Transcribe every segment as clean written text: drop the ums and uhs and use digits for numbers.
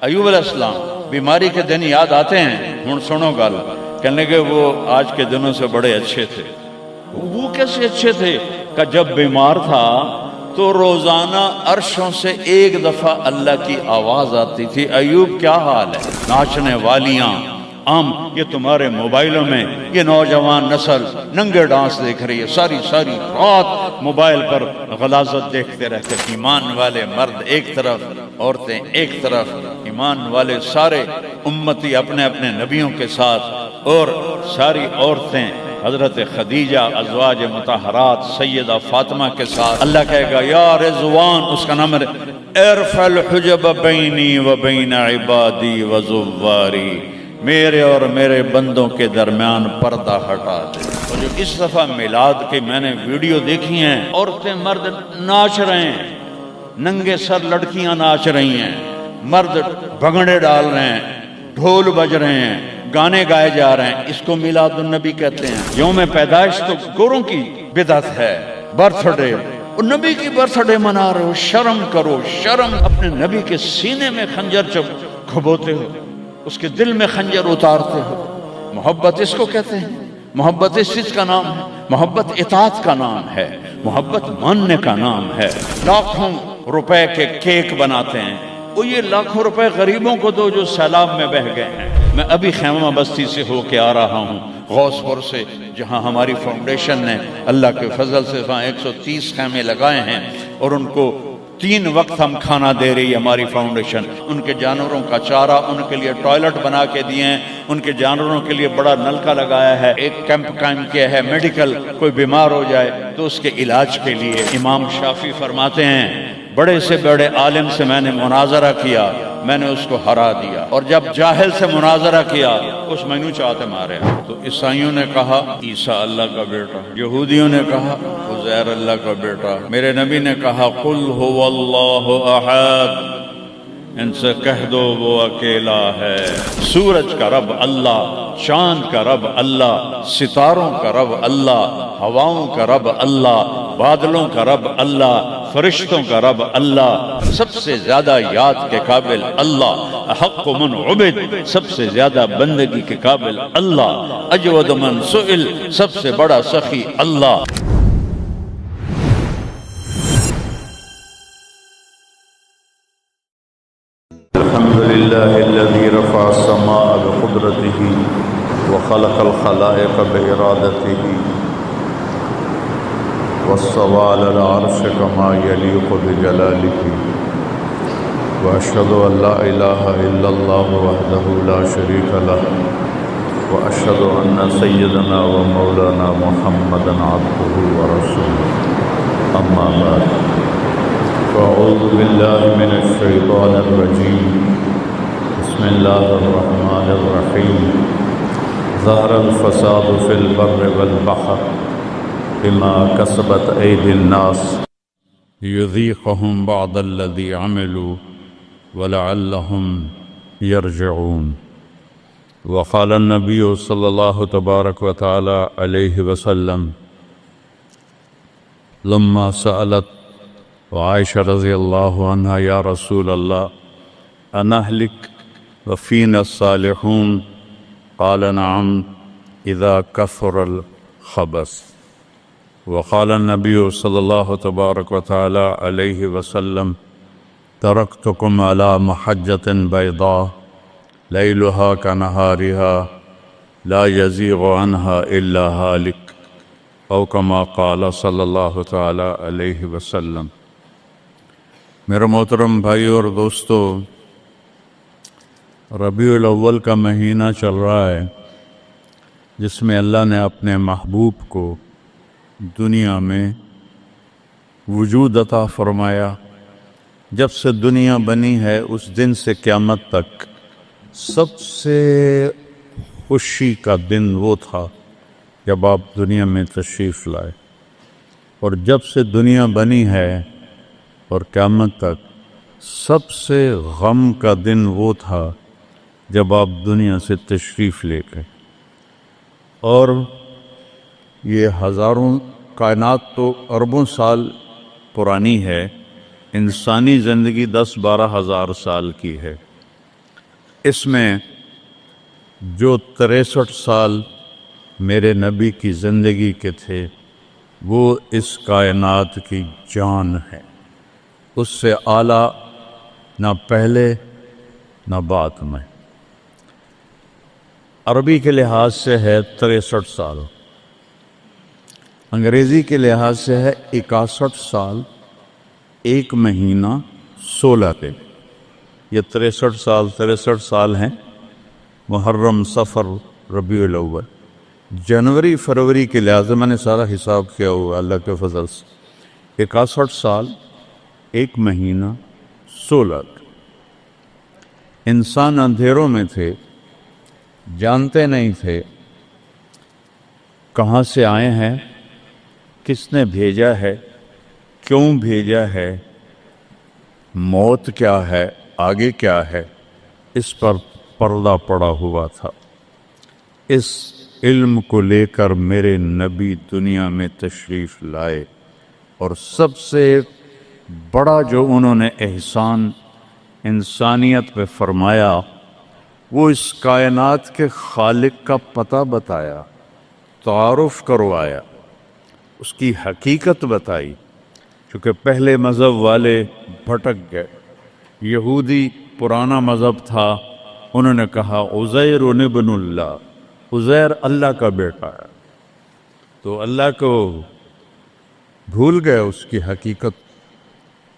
ایوب علیہ السلام بیماری کے دن یاد آتے ہیں، ہن سنو گل، کہنے لگے وہ آج کے دنوں سے بڑے اچھے تھے۔ وہ کیسے اچھے تھے؟ کہ جب بیمار تھا تو روزانہ عرشوں سے ایک دفعہ اللہ کی آواز آتی تھی، ایوب کیا حال ہے؟ ناچنے والیاں عام یہ تمہارے موبائلوں میں یہ نوجوان نسل ننگے ڈانس دیکھ رہی ہے، ساری رات موبائل پر غلاظت دیکھتے رہتے، ایمان والے مرد ایک طرف، عورتیں ایک طرف، ایمان والے سارے امتی اپنے اپنے نبیوں کے ساتھ، اور ساری عورتیں حضرت خدیجہ ازواج مطہرات سیدہ فاطمہ کے ساتھ۔ اللہ کہے گا یا رضوان، اس کا نام ہے ارفع الحجب بینی و بین عبادی و زواری، میرے اور میرے بندوں کے درمیان پردہ ہٹا دے۔ اور جو اس دفعہ میلاد کی میں نے ویڈیو دیکھی ہیں، عورتیں مرد ناچ رہے ہیں، ننگے سر لڑکیاں ناچ رہی ہیں، مرد بھنگڑے ڈال رہے ہیں، ڈھول بج رہے ہیں، گانے گائے جا رہے ہیں، اس کو میلاد النبی کہتے ہیں۔ یوم پیدائش تو گوروں کی بدعت ہے، برتھ ڈے، نبی کی برتھ ڈے منا رہے ہو، شرم کرو، شرم۔ اپنے نبی کے سینے میں خنجر جب کھبوتے ہو، اس کے دل میں خنجر اتارتے ہو، محبت اس کو کہتے ہیں۔ محبت اس چیز کا نام ہے، محبت اطاعت کا نام ہے، محبت ماننے کا نام ہے۔ لاکھوں روپے کے کیک بناتے ہیں، وہ یہ لاکھوں روپے غریبوں کو دو جو سیلاب میں بہہ گئے ہیں۔ میں ابھی خیمہ بستی سے ہو کے آ رہا ہوں، غوث پور سے، جہاں ہماری فاؤنڈیشن نے اللہ کے فضل سے وہاں 130 خیمے لگائے ہیں، اور ان کو 3 وقت ہم کھانا دے رہی ہے ہماری فاؤنڈیشن۔ ان کے جانوروں کا چارہ، ان کے لیے ٹوائلٹ بنا کے دیے ہیں، ان کے جانوروں کے لیے بڑا نلکا لگایا ہے، ایک کیمپ قائم کیا ہے میڈیکل، کوئی بیمار ہو جائے تو اس کے علاج کے لیے۔ امام شافعی فرماتے ہیں بڑے سے بڑے عالم سے میں نے مناظرہ کیا، میں نے اس کو ہرا دیا، اور جب جاہل سے مناظرہ کیا اس مینو چاہتے مارے۔ تو عیسائیوں نے کہا عیسیٰ اللہ کا بیٹا، یہودیوں نے کہا عزیر اللہ کا بیٹا، میرے نبی نے کہا قل هو اللہ احد، ان سے کہہ دو وہ اکیلا ہے۔ سورج کا رب اللہ، چاند کا رب اللہ، ستاروں کا رب اللہ، ہواؤں کا رب اللہ، بادلوں کا رب اللہ، فرشتوں کا رب اللہ، سب سے زیادہ یاد کے قابل اللہ، احق من عبد، سب سے زیادہ بندگی کے قابل اللہ، اجود من سئل، سب سے بڑا سخی اللہ۔ الحمد لله الذي رفع السماء بقدرته وخلق الخلائق بإرادته واستوى على العرش كما يليق بجلاله، وأشهد أن لا إله إلا الله وحده لا شريك له، وأشهد أن سيدنا ومولانا محمدا عبده ورسوله، أما بعد، فأعوذ بالله من الشيطان الرجيم، بسم الله الرحمن الرحيم، ظهر الفساد في البر والبحر بما كسبت أيدي الناس ليذيقهم بعض الذي عملوا ولعلهم يرجعون۔ وقال النبي صلى الله تبارك وتعالى عليه وسلم لما سألت وعائشة رضی اللہ عنہ یا رسول اللہ انہلک وفینا الصالحون، قال نعم اذا کثر الخبث۔ وقال النبی صلی اللہ تبارک وتعالی علیہ وسلم ترکتکم علی محجۃ بیضاء لیلها کنہارها لا یزیغ عنها الا ہالک، او کما قال صلی اللہ تعالی علیہ وسلم۔ میرے محترم بھائی اور دوستو، ربیع الاول کا مہینہ چل رہا ہے، جس میں اللہ نے اپنے محبوب کو دنیا میں وجود عطا فرمایا۔ جب سے دنیا بنی ہے اس دن سے قیامت تک سب سے خوشی کا دن وہ تھا جب آپ دنیا میں تشریف لائے، اور جب سے دنیا بنی ہے اور قیامت تک سب سے غم کا دن وہ تھا جب آپ دنیا سے تشریف لے گئے۔ اور یہ ہزاروں کائنات تو اربوں سال پرانی ہے، انسانی زندگی 10-12 ہزار سال کی ہے۔ اس میں جو 63 سال میرے نبی کی زندگی کے تھے وہ اس کائنات کی جان ہے، اس سے اعلیٰ نہ پہلے نہ بعد میں۔ عربی کے لحاظ سے ہے 63 سال، انگریزی کے لحاظ سے ہے 61 سال 1 مہینہ 16 دن۔ یہ 63 سال ہیں، محرم، صفر، ربیع الاول، جنوری فروری کے لحاظ سے میں نے سارا حساب کیا ہوا اللہ کے فضل سے، 61 سال 1 مہینہ 16 دن۔ انسان اندھیروں میں تھے، جانتے نہیں تھے کہاں سے آئے ہیں، کس نے بھیجا ہے، کیوں بھیجا ہے، موت کیا ہے، آگے کیا ہے، اس پر پردہ پڑا ہوا تھا۔ اس علم کو لے کر میرے نبی دنیا میں تشریف لائے، اور سب سے بڑا جو انہوں نے احسان انسانیت پہ فرمایا وہ اس کائنات کے خالق کا پتہ بتایا، تعارف کروایا، اس کی حقیقت بتائی۔ چونکہ پہلے مذہب والے بھٹک گئے، یہودی پرانا مذہب تھا، انہوں نے کہا عزیر ابن اللہ، عزیر اللہ کا بیٹا ہے، تو اللہ کو بھول گئے اس کی حقیقت۔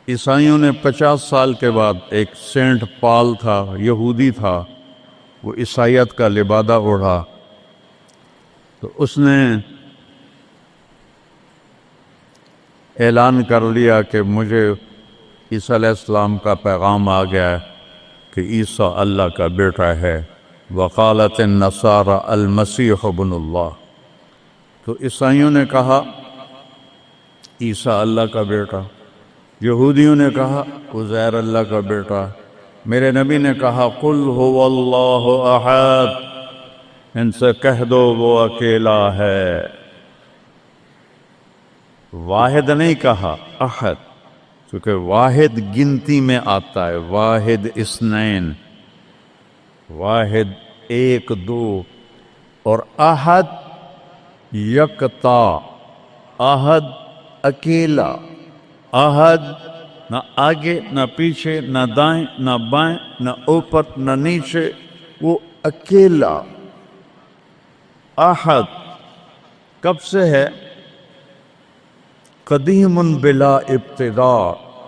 عیسائیوں نے 50 سال کے بعد، ایک سینٹ پال تھا، یہودی تھا، وہ عیسائیت کا لبادہ اوڑھا، تو اس نے اعلان کر لیا کہ مجھے عیسیٰ علیہ السلام کا پیغام آ گیا ہے کہ عیسیٰ اللہ کا بیٹا ہے، وقالت النصارى المسیح ابن اللہ۔ تو عیسائیوں نے کہا عیسیٰ اللہ کا بیٹا، یہودیوں نے کہا عزیر اللہ کا بیٹا، میرے نبی نے کہا قل هو اللہ احد، ان سے کہہ دو وہ اکیلا ہے، واحد نہیں کہا، احد، کیونکہ واحد گنتی میں آتا ہے، واحد اثنین، واحد 1 2، اور احد یکتا، احد اکیلا، احد نہ آگے نہ پیچھے، نہ دائیں نہ بائیں، نہ اوپر نہ نیچے، وہ اکیلا احد۔ کب سے ہے؟ قدیم بلا ابتدا،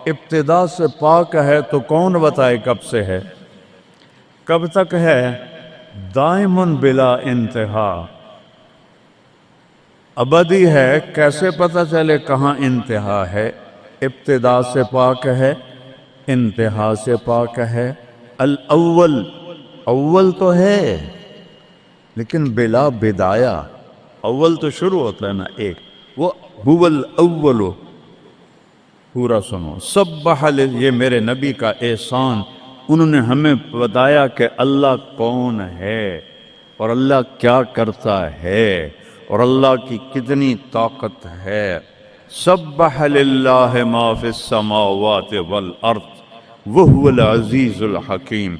ابتدا سے پاک ہے، تو کون بتائے کب سے ہے، کب تک ہے؟ دائم بلا انتہا، ابدی ہے، کیسے پتہ چلے کہاں انتہا ہے؟ ابتدا سے پاک ہے، انتہا سے پاک ہے۔ الاول، اول تو ہے لیکن بلا بدایہ، اول تو شروع ہوتا ہے نا ایک، وہ هو الاول۔ پورا سنو، سبح، یہ میرے نبی کا احسان، انہوں نے ہمیں بتایا کہ اللہ کون ہے اور اللہ کیا کرتا ہے اور اللہ کی کتنی طاقت ہے۔ سبح للہ ما فی السماوات والارض وہو العزیز الحکیم،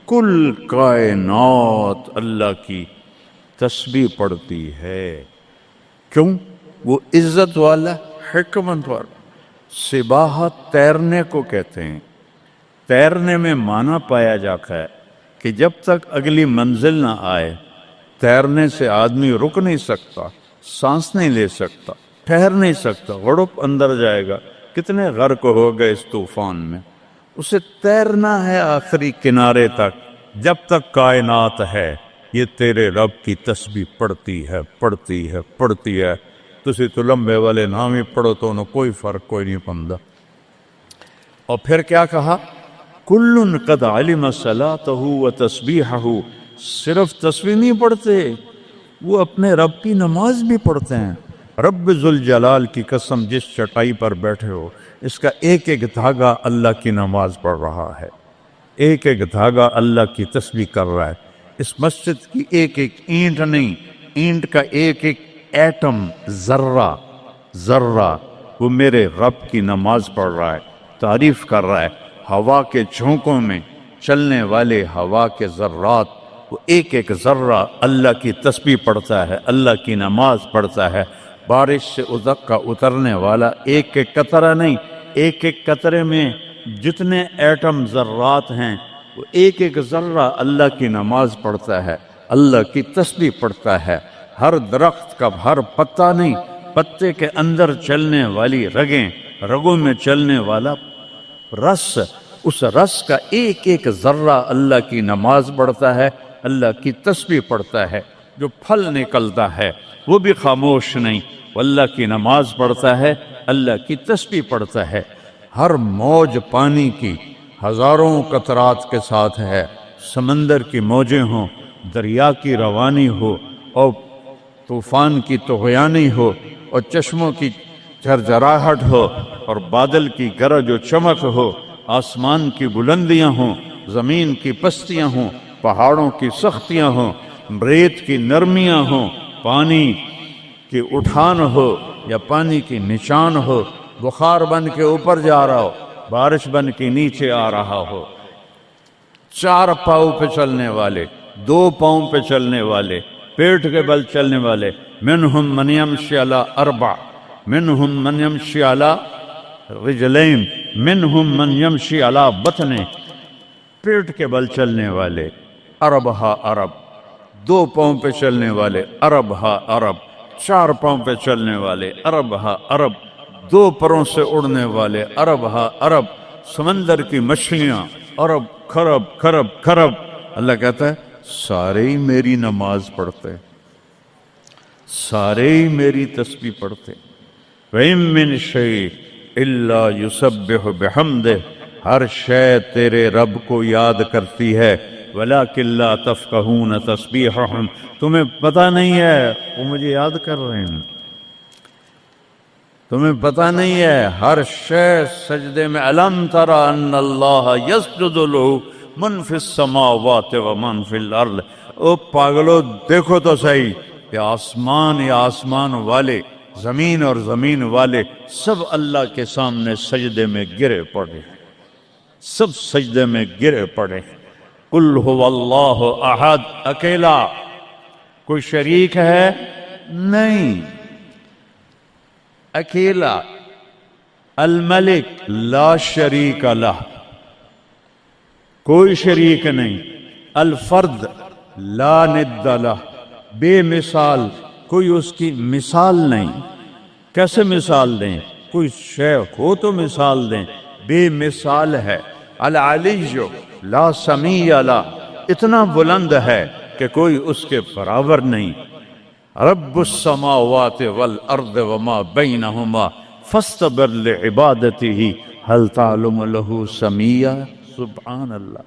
کل کائنات اللہ کی تسبیح پڑھتی ہے۔ کیوں؟ وہ عزت والا، حکمت والا۔ سباحت تیرنے کو کہتے ہیں، تیرنے میں معنی پایا جاتا ہے کہ جب تک اگلی منزل نہ آئے تیرنے سے آدمی رک نہیں سکتا، سانس نہیں لے سکتا، ٹھہر نہیں سکتا، غڑپ اندر جائے گا۔ کتنے غرق ہو گئے اس طوفان میں، اسے تیرنا ہے آخری کنارے تک۔ جب تک کائنات ہے یہ تیرے رب کی تسبیح پڑھتی ہے، پڑھتی ہے، پڑھتی ہے۔ تسی تو لمبے والے نام ہی پڑھو تو انہوں کوئی فرق کوئی نہیں پندا۔ اور پھر کیا کہا؟ کل قد علم صلاتہ و تسبیحہ، صرف تسبیح نہیں پڑھتے، وہ اپنے رب کی نماز بھی پڑھتے ہیں۔ رب ذوالجلال کی قسم، جس چٹائی پر بیٹھے ہو اس کا ایک ایک دھاگا اللہ کی نماز پڑھ رہا ہے، ایک ایک دھاگا اللہ کی تسبیح کر رہا ہے۔ اس مسجد کی ایک ایک اینٹ نہیں، اینٹ کا ایک ایک ایٹم، ذرہ ذرہ، وہ میرے رب کی نماز پڑھ رہا ہے، تعریف کر رہا ہے۔ ہوا کے جھونکوں میں چلنے والے ہوا کے ذرات، وہ ایک ایک ذرہ اللہ کی تسبیح پڑھتا ہے، اللہ کی نماز پڑھتا ہے۔ بارش سے ازک کا اترنے والا ایک ایک قطرہ نہیں، ایک ایک قطرے میں جتنے ایٹم ذرات ہیں وہ ایک ایک ذرہ اللہ کی نماز پڑھتا ہے، اللہ کی تسبیح پڑھتا ہے۔ ہر درخت کا ہر پتا نہیں، پتے کے اندر چلنے والی رگیں، رگوں میں چلنے والا رس، اس رس کا ایک ایک ذرہ اللہ کی نماز پڑھتا ہے، اللہ کی تسبیح پڑھتا ہے۔ جو پھل نکلتا ہے وہ بھی خاموش نہیں، وہ اللہ کی نماز پڑھتا ہے، اللہ کی تسبیح پڑھتا ہے۔ ہر موج پانی کی ہزاروں قطرات کے ساتھ ہے، سمندر کی موجیں ہوں، دریا کی روانی ہو، اور طوفان کی طغیانی ہو، اور چشموں کی جھرجھراہٹ ہو، اور بادل کی گرج و چمک ہو، آسمان کی بلندیاں ہوں، زمین کی پستیاں ہوں، پہاڑوں کی سختیاں ہوں، ریت کی نرمیاں ہوں، پانی کی اٹھان ہو یا پانی کی نشان ہو، بخار بن کے اوپر جا رہا ہو، بارش بن کے نیچے آ رہا ہو، چار پاؤں پہ چلنے والے، دو پاؤں پہ چلنے والے، پیٹ کے بل چلنے والے، منہم من یمشی علی اربع، منہم من یمشی علی رجلین، منہم من یمشی علی بطن، پیٹ کے بل چلنے والے، عرب ہا عرب، دو پاؤں پہ چلنے والے، عرب ہا عرب، چار پاؤں پہ چلنے والے، عرب ہا عرب، دو پروں سے اڑنے والے، عرب ہا عرب، سمندر کی مچھلیاں، عرب کھرب کھرب کھرب۔ اللہ کہتا ہے سارے ہی میری نماز پڑھتے، سارے ہی میری تسبیح پڑھتے۔ وَإِن مِّن شَيْءٍ إِلَّا يُسَبِّحُ بِحَمْدِهِ، ہر شے تیرے رب کو یاد کرتی ہے، وَلَٰكِن لَّا تَفْقَهُونَ تَسْبِيحَهُمْ، تمہیں پتہ نہیں ہے وہ مجھے یاد کر رہے ہیں، تمہیں پتہ نہیں ہے ہر شے سجدے میں۔ أَلَمْ تَرَ أَنَّ اللَّهَ يَسْجُدُ لَهُ مَن فِي السَّمَاوَاتِ وَمَن فِي الْأَرْضِ، او پاگلو دیکھو تو صحیح کہ آسمان یا آسمان والے، زمین اور زمین والے سب اللہ کے سامنے سجدے میں گرے پڑے، سب سجدے میں گرے پڑے۔ قُلْ هُوَ اللَّهُ أَحَدٌ، اکیلا، کوئی شریک ہے نہیں، اکیلا، الملک لا شریک لہ، کوئی شریک نہیں، الفرد لا ند لہ، بے مثال، کوئی اس کی مثال نہیں۔ کیسے مثال دیں؟ کوئی شے ہو تو مثال دیں، بے مثال ہے۔ العلی لا سمیع لہ، اتنا بلند ہے کہ کوئی اس کے برابر نہیں۔ رب السماوات والارض وما بینہما فاستبر لعبادتہ هل تعلم له سمیع، سبحان اللہ۔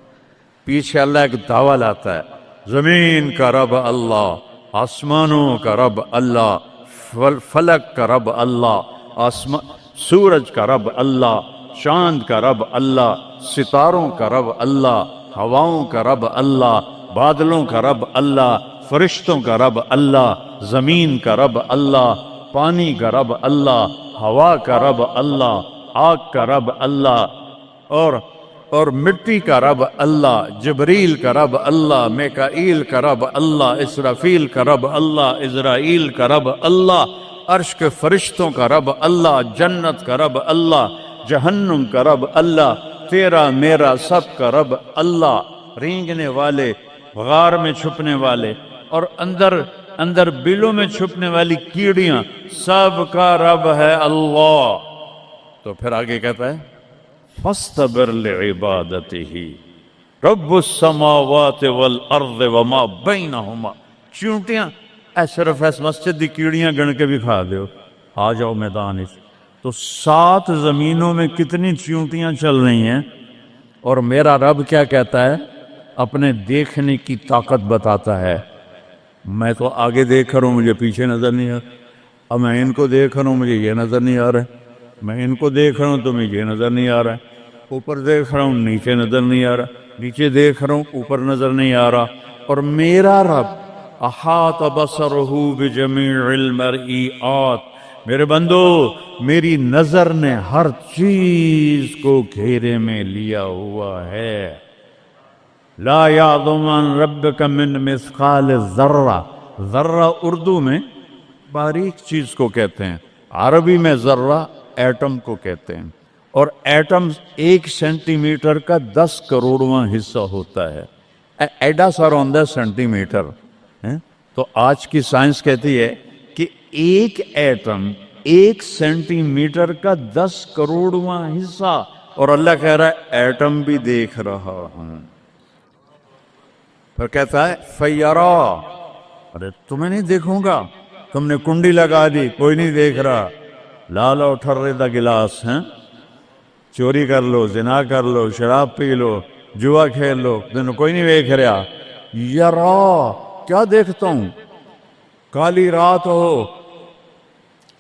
پیچھے اللہ ایک دعویٰ لاتا ہے، زمین کا رب اللہ، آسمانوں کا رب اللہ، فلک کا رب اللہ، سورج کا رب اللہ، چاند کا رب اللہ، ستاروں کا رب اللہ، ہواؤں کا رب اللہ، بادلوں کا رب اللہ، فرشتوں کا رب اللہ، زمین کا رب اللہ، پانی کا رب اللہ، ہوا کا رب اللہ، آگ کا رب اللہ، اور مٹی کا رب اللہ، جبریل کا رب اللہ، میکائیل کا رب اللہ، اسرافیل کا رب اللہ، عزرائیل کا رب اللہ، عرش کے فرشتوں کا رب اللہ، جنت کا رب اللہ، جہنم کا رب اللہ، تیرا میرا سب کا رب اللہ، رینگنے والے، غار میں چھپنے والے، اور اندر بلوں میں چھپنے والی کیڑیاں، سب کا رب ہے اللہ۔ تو پھر آگے کہتا ہے فاستبر لعبادتہ رب السماوات والارض وما بینہما۔ چونٹیاں صرف اس مسجد دی کیڑیاں گن کے بھی کھا دیو، آ جاؤ میدان اس۔ تو 7 زمینوں میں کتنی چونٹیاں چل رہی ہیں، اور میرا رب کیا کہتا ہے؟ اپنے دیکھنے کی طاقت بتاتا ہے۔ میں تو آگے دیکھ رہا ہوں، مجھے پیچھے نظر نہیں آ رہا، اب میں ان کو دیکھ رہا ہوں، مجھے یہ نظر نہیں آ رہا ہے، میں ان کو دیکھ رہا ہوں تو مجھے یہ نظر نہیں آ رہا ہے، اوپر دیکھ رہا ہوں نیچے نظر نہیں آ رہا، نیچے دیکھ رہا ہوں اوپر نظر نہیں آ رہا۔ اور میرا رب احاط بصرہ بجمیع المرئیات، میرے بندو میری نظر نے ہر چیز کو گھیرے میں لیا ہوا ہے۔ لا یعظم عن ربک من مثقال ذرہ، ذرہ اردو میں باریک چیز کو کہتے ہیں، عربی میں ذرہ ایٹم کو کہتے ہیں، اور ایٹم 1 سینٹی میٹر کا 10 کروڑواں حصہ ہوتا ہے، ایڈا سا ہوندہ سینٹی میٹر۔ تو آج کی سائنس کہتی ہے کہ ایک ایٹم 1 سینٹی میٹر کا 10 کروڑواں حصہ، اور اللہ کہہ رہا ہے ایٹم بھی دیکھ رہا ہوں۔ پھر کہتا ہے فیرا، ارے تمہیں نہیں دیکھوں گا، تم نے کنڈی لگا دی، کوئی نہیں دیکھ رہا، لا لو ٹھرے دا گلاس، ہیں چوری کر لو، زنا کر لو، شراب پی لو، جوا کھیل لو، تمہیں کوئی نہیں دیکھ رہا۔ یرا، کیا دیکھتا ہوں؟ کالی رات ہو،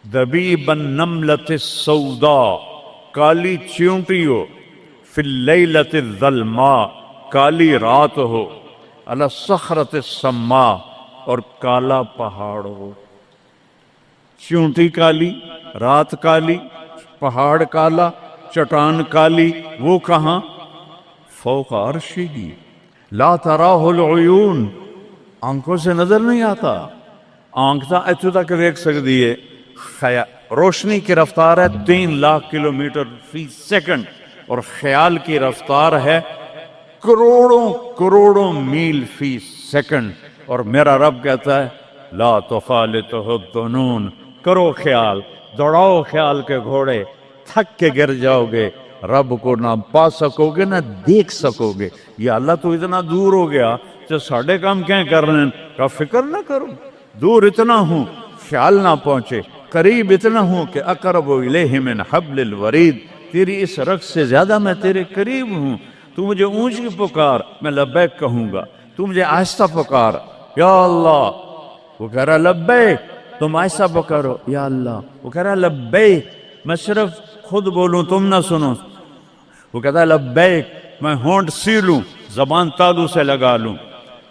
دبیب النملۃ السوداء، کالی چیونٹی ہو، فی اللیلۃ الظلماء، کالی رات ہو، علی الصخرۃ السماء، اور کالا پہاڑ ہو۔ چیونٹی کالی، رات کالی، پہاڑ کالا، چٹان کالی، وہ کہاں؟ فوق عرشہ، لا تراہ العیون، آنکھوں سے نظر نہیں آتا، آنکھ تا اتو تک دیکھ سکتی ہے، روشنی کی رفتار ہے 3 لاکھ کلومیٹر فی سیکنڈ، اور خیال کی رفتار ہے کروڑوں کروڑوں میل فی سیکنڈ۔ اور میرا رب کہتا ہے لا تخالطہ الظنون، کرو خیال، دوڑاؤ خیال کے گھوڑے، تھک کے گر جاؤ گے، رب کو نہ پا سکو گے نہ دیکھ سکو گے۔ یا اللہ تو اتنا دور ہو گیا تو ساڑھے کام کیا کر رہے ہیں؟ کا فکر نہ کرو، دور اتنا ہوں خیال نہ پہنچے، قریب اتنا ہوں کہ اقرب الیہ من حبل الورید، تیری اس رگ سے زیادہ میں تیرے قریب ہوں۔ تو مجھے اونچی پکار، میں لبیک کہوں گا، تو مجھے آہستہ پکار، یا اللہ، وہ کہہ رہا لبیک، تم آہستہ پکارو، یا اللہ، وہ کہہ رہا لبیک، میں صرف خود بولوں تم نہ سنو، وہ کہتا ہے لبیک، میں ہونٹ سیلوں، زبان تالو سے لگا لوں،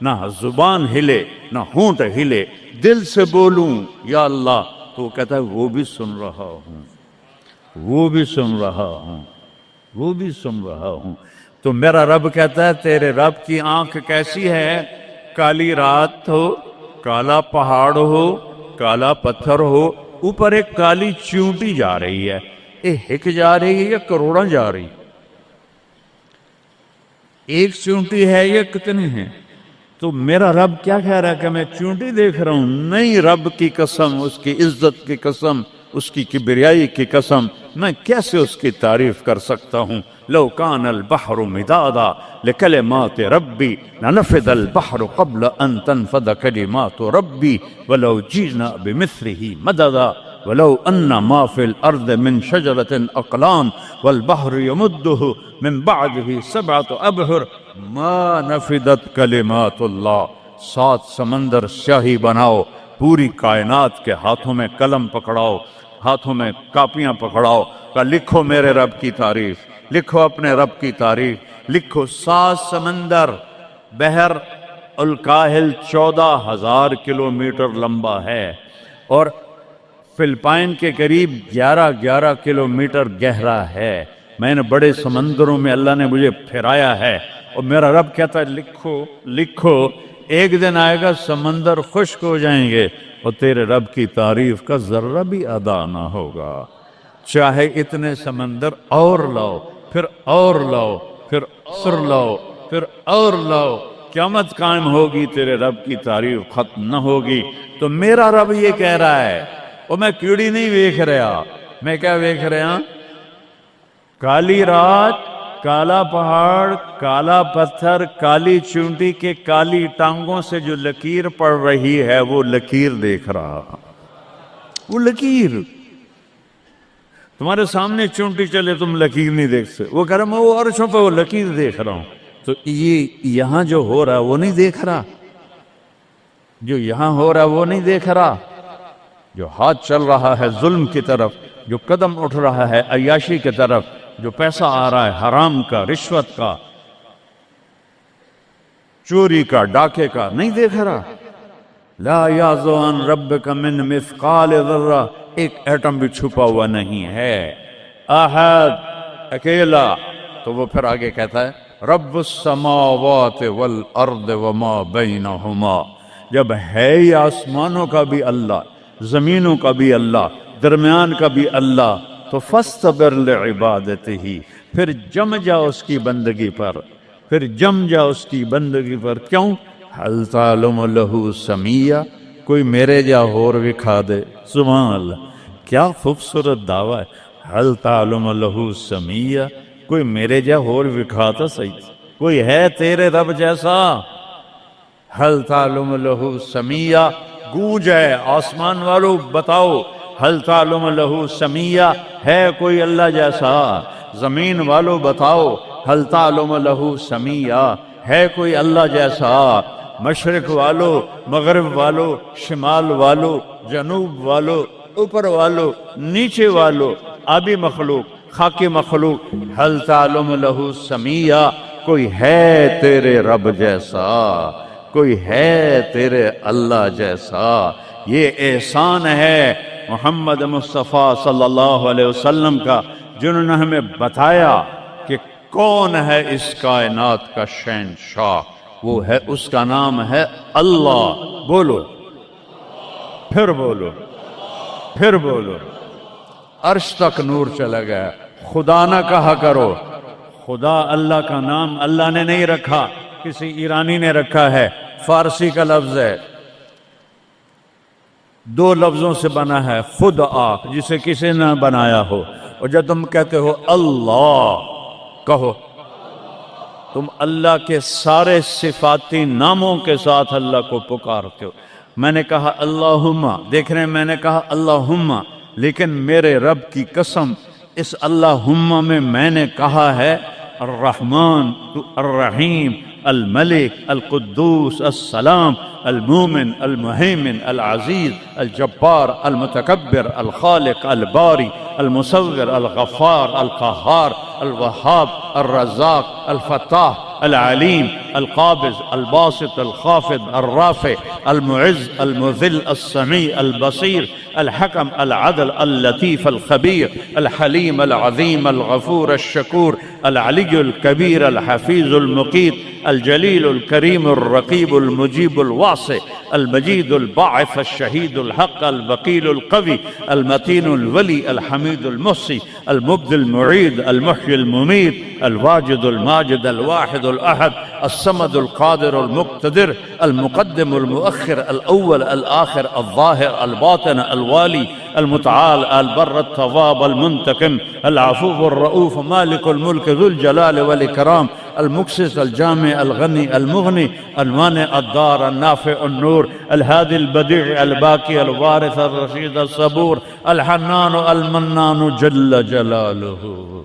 نہ زبان ہلے نہ ہونٹ ہلے، دل سے بولوں یا اللہ، تو وہ کہتا ہے وہ بھی سن رہا ہوں، وہ بھی سن رہا ہوں، وہ بھی سن رہا ہوں۔ تو میرا رب کہتا ہے تیرے رب کی آنکھ کیسی ہے؟ کالی رات ہو، کالا پہاڑ ہو، کالا پتھر ہو، اوپر ایک کالی چیونٹی جا رہی ہے، ایک جا رہی ہے یا کروڑاں جا رہی؟ ایک چیونٹی ہے یا کتنی ہیں؟ تو میرا رب کیا کہہ رہا ہے کہ میں چیونٹی دیکھ رہا ہوں؟ نہیں، رب کی قسم، اس کی عزت کی قسم، اس کی کبریائی کی قسم، میں کیسے اس کی تعریف کر سکتا ہوں؟ لو کان البحر مدادا لکلمات ربی لنفد البحر قبل ان تنفد کلمات ربی ولو جئنا بمثله مددا ولو ان ما فی الارض من شجرۃ اقلام والبحر یمده من بعده 7 ابحر ما نفدت کلمات اللہ۔ 7 سمندر سیاہی بناؤ، پوری کائنات کے ہاتھوں میں قلم پکڑاؤ، ہاتھوں میں کاپیاں پکڑاؤ، کہ لکھو میرے رب کی تعریف، لکھو اپنے رب کی تعریف، لکھو۔ 7 سمندر، بحر الکاہل 14,000 کلومیٹر لمبا ہے، اور فلپائن کے قریب 11 کلومیٹر گہرا ہے۔ میں نے بڑے سمندروں میں اللہ نے مجھے پھرایا ہے، اور میرا رب کہتا ہے لکھو لکھو، ایک دن آئے گا سمندر خشک ہو جائیں گے اور تیرے رب کی تعریف کا ذرہ بھی ادا نہ ہوگا۔ چاہے اتنے سمندر اور لاؤ، پھر اور لاؤ، پھر اور لاؤ، پھر اور لاؤ، قیامت قائم ہوگی، تیرے رب کی تعریف ختم نہ ہوگی۔ تو میرا رب یہ کہہ رہا ہے، اور میں کیڑی نہیں دیکھ رہا، میں کیا دیکھ رہا؟ کالی رات، کالا پہاڑ، کالا پتھر، کالی چونٹی کے کالی ٹانگوں سے جو لکیر پڑ رہی ہے وہ لکیر دیکھ رہا، وہ لکیر۔ تمہارے سامنے چونٹی چلے تم لکیر نہیں دیکھ سکتے، وہ کہہ رہا میں وہ عرشوں پہ وہ لکیر دیکھ رہا ہوں۔ تو یہ یہاں جو ہو رہا ہے وہ نہیں دیکھ رہا، جو یہاں ہو رہا ہے وہ نہیں دیکھ رہا، جو ہاتھ چل رہا ہے ظلم کی طرف، جو قدم اٹھ رہا ہے عیاشی کی طرف، جو پیسہ آ رہا ہے حرام کا، رشوت کا، چوری کا، ڈاکے کا، نہیں دیکھ رہا۔ لا یعزو عن ربک من مثقال ذرہ، ایک ایٹم بھی چھپا ہوا نہیں ہے۔ احد، اکیلا۔ تو وہ پھر آگے کہتا ہے رب السماوات والارض وما بینہما، جب ہے ہی آسمانوں کا بھی اللہ، زمینوں کا بھی اللہ، درمیان کا بھی اللہ، تو فاصطبر لعبادتہ، پھر جم جا اس کی بندگی پر، پھر جم جا اس کی بندگی پر۔ کیوں؟ هل تعلم له سمیہ، کوئی میرے جا اور وکھا دے۔ سبحان اللہ، کیا خوبصورت دعویٰ ہے۔ هل تعلم له سمیہ، کوئی میرے جا اور وکھا تو صحیح، کوئی ہے تیرے رب جیسا؟ هل تعلم له سمیہ، گونج ہے آسمان والو بتاؤ، هل تعلم له سمیہ، ہے کوئی اللہ جیسا؟ زمین والو بتاؤ، هل تعلم له سمیہ، ہے کوئی اللہ جیسا؟ مشرق والو، مغرب والو، شمال والو، جنوب والو، اوپر والو، نیچے والو، آبی مخلوق، خاکی مخلوق، هل تعلم له سمیہ، کوئی ہے تیرے رب جیسا، کوئی ہے تیرے اللہ جیسا؟ یہ احسان ہے محمد مصطفیٰ صلی اللہ علیہ وسلم کا، جنہوں نے ہمیں بتایا کہ کون ہے اس کائنات کا شہنشاہ، وہ ہے، اس کا نام ہے اللہ۔ بولو، پھر بولو، پھر بولو۔ عرش تک نور چلا گیا۔ خدا نہ کہا کرو، خدا اللہ کا نام اللہ نے نہیں رکھا، کسی ایرانی نے رکھا ہے، فارسی کا لفظ ہے، دو لفظوں سے بنا ہے، خود آ، جسے کسی نے بنایا ہو، اور جب تم کہتے ہو اللہ، کہو تم اللہ کے سارے صفاتی ناموں کے ساتھ اللہ کو پکارتے ہو۔ میں نے کہا اللہم، دیکھ رہے ہیں میں نے کہا اللہم، لیکن میرے رب کی قسم اس اللہم میں نے کہا ہے الرحمن، الرحیم، الملک، القدوس، السلام، المومن، المہیمن، العزیز، الجبار، المتکبر، الخالق، الباری، المصور، الغفار، القہار، الوہاب، الرزاق، الفتاح، العلیم، القابض، الباسط، الخافض، الرافع، المعز، المذل، السمیع، البصیر، الحکم، العدل، اللطیف، الخبیر، الحلیم، العظیم، الغفور، الشکور، العلی الکبیر، الحفیظ، المقیت، الجلیل، الکریم، الرقیب، المجیب، الواسع، المجید، الباعث، الشہید، الحق، الوکیل، القوی، المتین، الولی، الحمید، المحصی، المبدی، المعید، المحیی، الممید، الواجد، الماجد، الواحد، الأحد، الصمد، القادر، المقتدر، المقدم، المؤخر، الأول، الآخر، الظاهر، الباطن، الوالي، المتعال، البر، التواب، المنتقم، العفو، الرؤوف، مالك الملك، ذو الجلال والإكرام، المقسط، الجامع، الغني، المغني، المانع، الدار، النافع، النور، الهادي، البديع، الباقي، الوارث، الرشيد، الصبور، الحنان، المنان، جل جلاله۔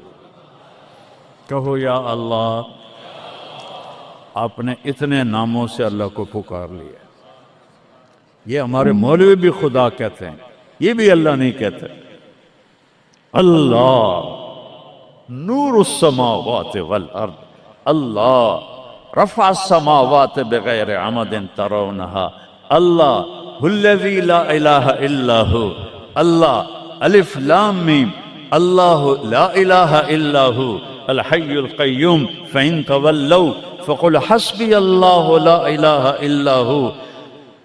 کہو یا اللہ، آپ نے اتنے ناموں سے اللہ کو پکار لیا۔ یہ ہمارے مولوی بھی خدا کہتے ہیں، یہ بھی اللہ نہیں کہتے۔ اللہ نور السماوات والارض، اللہ رفع السماوات بغیر عمد ترونها، اللہ الذی لا الہ الا ہو، اللہ الف لام میم، اللہ لا الہ الا ہو الحی القیوم، فإن تولوا فقل حسبی اللہ لا الہ الا ہو۔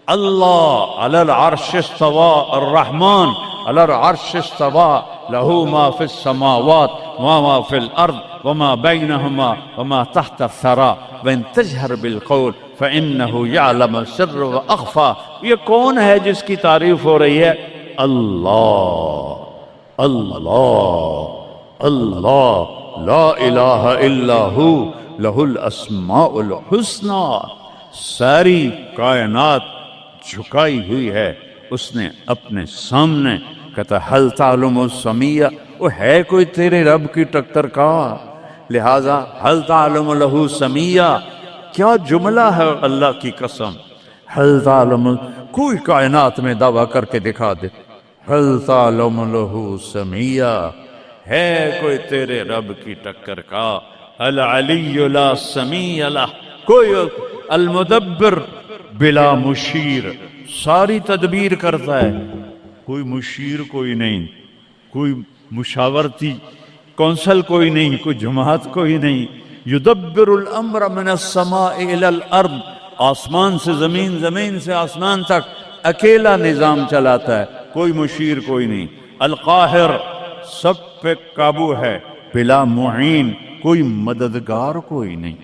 اللہ علی العرش استوى، الرحمن علی العرش استوى، له ما في السماوات وما في الأرض وما بينهما وما تحت الثرى وإن تجهر بالقول فإنه يعلم السر وأخفى۔ یہ کون ہے جس کی تعریف ہو رہی ہے؟ اللہ، اللہ، اللہ، لا الہ الا ہو لہ الاسماء الحسنی۔ ساری کائنات جھکائی ہوئی ہے اس نے اپنے سامنے۔ کہتا حل تعلم السمیہ، وہ ہے کوئی تیرے رب کی ٹکر کا؟ لہذا حل تعلم لہ سمیہ، کیا جملہ ہے اللہ کی قسم۔ حل تعلم، کوئی کائنات میں دعویٰ کر کے دکھا دے حل تعلم لہ سمیہ، ہے کوئی تیرے رب کی ٹکر کا؟ العلی لا سمیع لہ، کوئی المدبر بلا مشیر، ساری تدبیر کرتا ہے، کوئی مشیر کوئی نہیں، کوئی مشاورتی کونسل کوئی نہیں، کوئی جماعت کوئی نہیں، یدبر الامر من السماء الى الارض، آسمان سے زمین، زمین سے آسمان تک اکیلا نظام چلاتا ہے، کوئی مشیر کوئی نہیں۔ القاہر، سب پہ قابو ہے، بلا معین، کوئی مددگار کوئی نہیں۔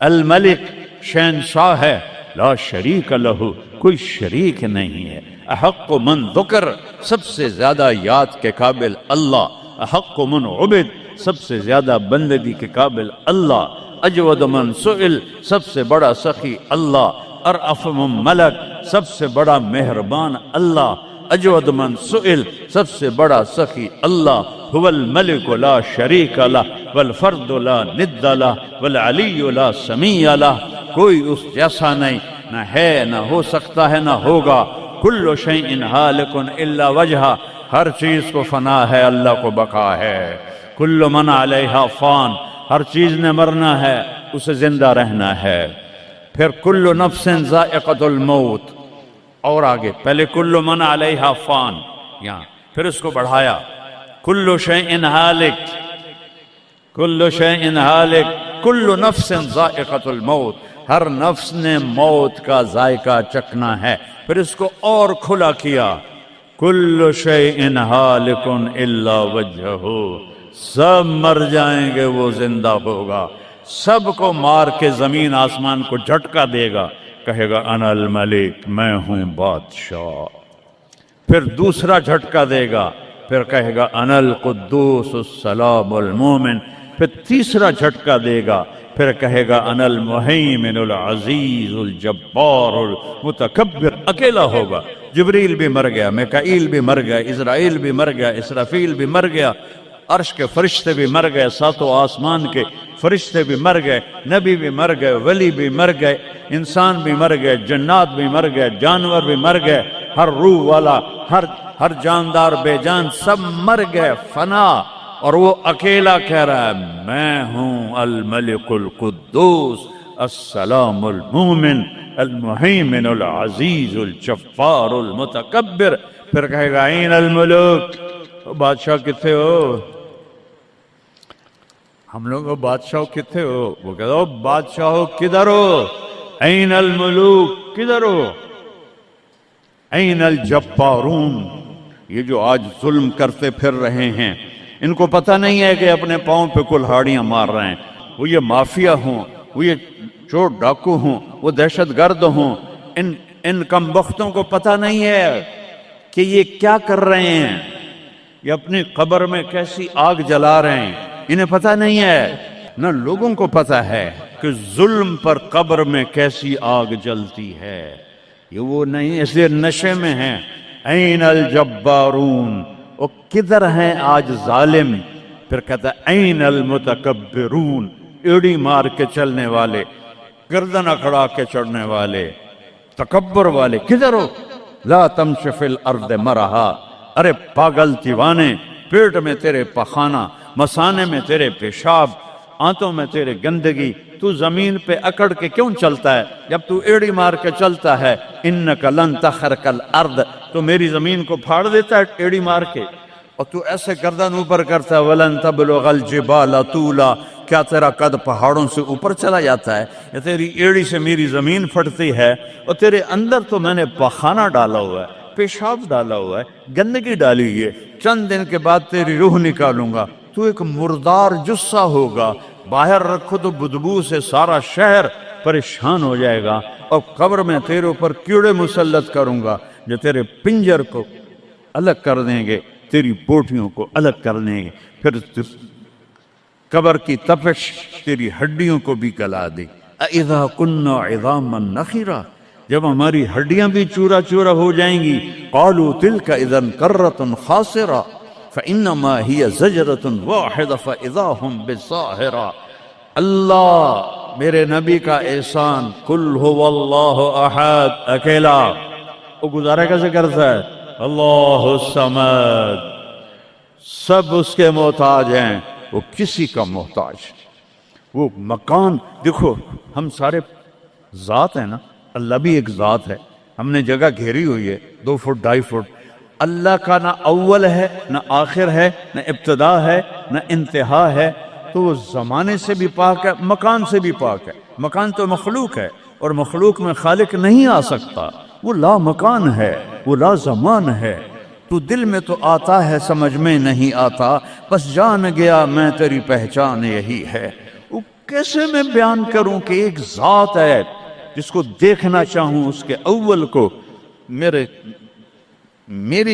الملک، شہنشاہ ہے، لا شریک لہ، کوئی شریک نہیں ہے۔ احق من ذکر، سب سے زیادہ یاد کے قابل اللہ۔ احق من عبد، سب سے زیادہ بندگی کے قابل اللہ۔ اجود من سئل، سب سے بڑا سخی اللہ۔ ارأف من ملک، سب سے بڑا مہربان اللہ۔ اجود من سئل، سب سے بڑا سخی اللہ۔ هو الملک لا شریک لہ والفرد لا ند لہ والعلی لا سمیع لہ، کوئی اس جیسا نہیں، نہ ہے، نہ ہو سکتا ہے، نہ ہوگا۔ کل شیء ہالک الا وجہہ، ہر چیز کو فنا ہے، اللہ کو بقا ہے۔ کل من علیہا فان، ہر چیز نے مرنا ہے، اسے زندہ رہنا ہے۔ پھر کل نفس ذائقۃ الموت، اور آگے پہلے کل من علیہا فان، یہاں پھر اس کو بڑھایا، کل شیء ہالک، کل شیء ہالک، کل نفس ذائقۃ الموت، ہر نفس نے موت کا ذائقہ چکھنا ہے۔ پھر اس کو اور کھلا کیا، کل شیء ہالک الا وجہہ، سب مر جائیں گے، وہ زندہ ہوگا، سب کو مار کے زمین آسمان کو جھٹکا دے گا، کہے گا انا الملک، میں ہوں بادشاہ۔ پھر دوسرا جھٹکا دے گا، پھر کہے گا انا القدوس السلام المومن۔ پھر تیسرا جھٹکا دے گا، پھر کہے گا انا المہیمن العزیز الجبار المتکبر۔ اکیلا ہوگا، جبریل بھی مر گیا، میکائیل بھی مر گیا، اسرائیل بھی مر گیا، اسرافیل بھی مر گیا، عرش کے فرشتے بھی مر گئے، ساتوں آسمان کے فرشتے بھی مر گئے، نبی بھی مر گئے، ولی بھی مر گئے، انسان بھی مر گئے، جنات بھی مر گئے، جانور بھی مر گئے، ہر روح والا، ہر جاندار بے جان سب مر گئے، فنا۔ اور وہ اکیلا کہہ رہا ہے میں ہوں الملک القدوس السلام المومن المہیمن العزیز الجبار المتکبر۔ پھر کہے گا این الملوک، بادشاہ کتنے ہو؟ ہم لوگ بادشاہ کتنے ہو؟ وہ کہتا ہو بادشاہ کدھر ہو؟ این الملوک، کدھر ہو؟ این الجبارون، یہ جو آج ظلم کرتے پھر رہے ہیں، ان کو پتہ نہیں ہے کہ اپنے پاؤں پہ کلہاڑیاں مار رہے ہیں۔ وہ یہ مافیا ہوں، وہ یہ چور ڈاکو ہوں، وہ دہشت گرد ہوں، ان کم بختوں کو پتہ نہیں ہے کہ یہ کیا کر رہے ہیں، یہ اپنی قبر میں کیسی آگ جلا رہے ہیں، انہیں پتہ نہیں ہے۔ نہ لوگوں کو پتہ ہے کہ ظلم پر قبر میں کیسی آگ جلتی ہے، یہ وہ نہیں، اس لیے نشے میں ہیں۔ این الجبارون، وہ کدھر ہیں آج ظالم؟ پھر کہتا ہے این المتکبرون، ایڑی مار کے چلنے والے، گردن اکھڑا کے چڑھنے والے، تکبر والے، کدھر ہو؟ لا تمشی فی الارض مرحا، ارے پاگل دیوانے، پیٹ میں تیرے پخانہ، مثانے میں تیرے پیشاب، آنتوں میں تیرے گندگی، تو زمین پہ اکڑ کے کیوں چلتا ہے جب تو ایڑی مار کے چلتا ہے؟ انک لن تخرق الارض، تو میری زمین کو پھاڑ دیتا ہے ایڑی مار کے، اور تو ایسے گردن اوپر کرتا ہے۔ ولن تبلغ الجبال طولا، کیا تیرا قد پہاڑوں سے اوپر چلا جاتا ہے؟ یا تیری ایڑی سے میری زمین پھٹتی ہے؟ اور تیرے اندر تو میں نے پخانہ ڈالا ہوا ہے، پیشاب ڈالا ہوا ہے، گندگی ڈالی ہوئی ہے، چند دن کے بعد تیری روح نکالوں گا، تو ایک مردار جثہ ہوگا، باہر رکھو تو بدبو سے سارا شہر پریشان ہو جائے گا، اور قبر میں تیرے اوپر کیڑے مسلط کروں گا جو تیرے پنجر کو الگ کر دیں گے، تیری بوٹیوں کو الگ کر دیں گے، پھر قبر کی تپش تیری ہڈیوں کو بھی گلا دے۔ اذا كنا عظاما نخرا، جب ہماری ہڈیاں بھی چورا چورا ہو جائیں گی، قالوا تلك اذا كرة خاسرة فانما هي زجرة واحدة فاذا هم بالساهرة۔ اللہ میرے نبی کا احسان، قل هو اللہ احد، اکیلا، وہ گزارے کیسے کرتا ہے؟ اللہ الصمد، سب اس کے محتاج ہیں، وہ کسی کا محتاج۔ وہ مکان دیکھو، ہم سارے ذات ہیں نا، اللہ بھی ایک ذات ہے، ہم نے جگہ گھیری ہوئی ہے 2 فٹ 2.5 فٹ۔ اللہ کا نہ اول ہے، نہ آخر ہے، نہ ابتدا ہے، نہ انتہا ہے۔ تو وہ زمانے سے بھی پاک ہے، مکان سے بھی پاک ہے۔ مکان تو مخلوق ہے، اور مخلوق میں خالق نہیں آ سکتا، وہ لا مکان ہے، وہ لا زمان ہے۔ تو دل میں تو آتا ہے، سمجھ میں نہیں آتا، بس جان گیا میں تیری پہچان یہی ہے۔ وہ کیسے میں بیان کروں کہ ایک ذات ہے جس کو دیکھنا چاہوں، اس کے اول کو میری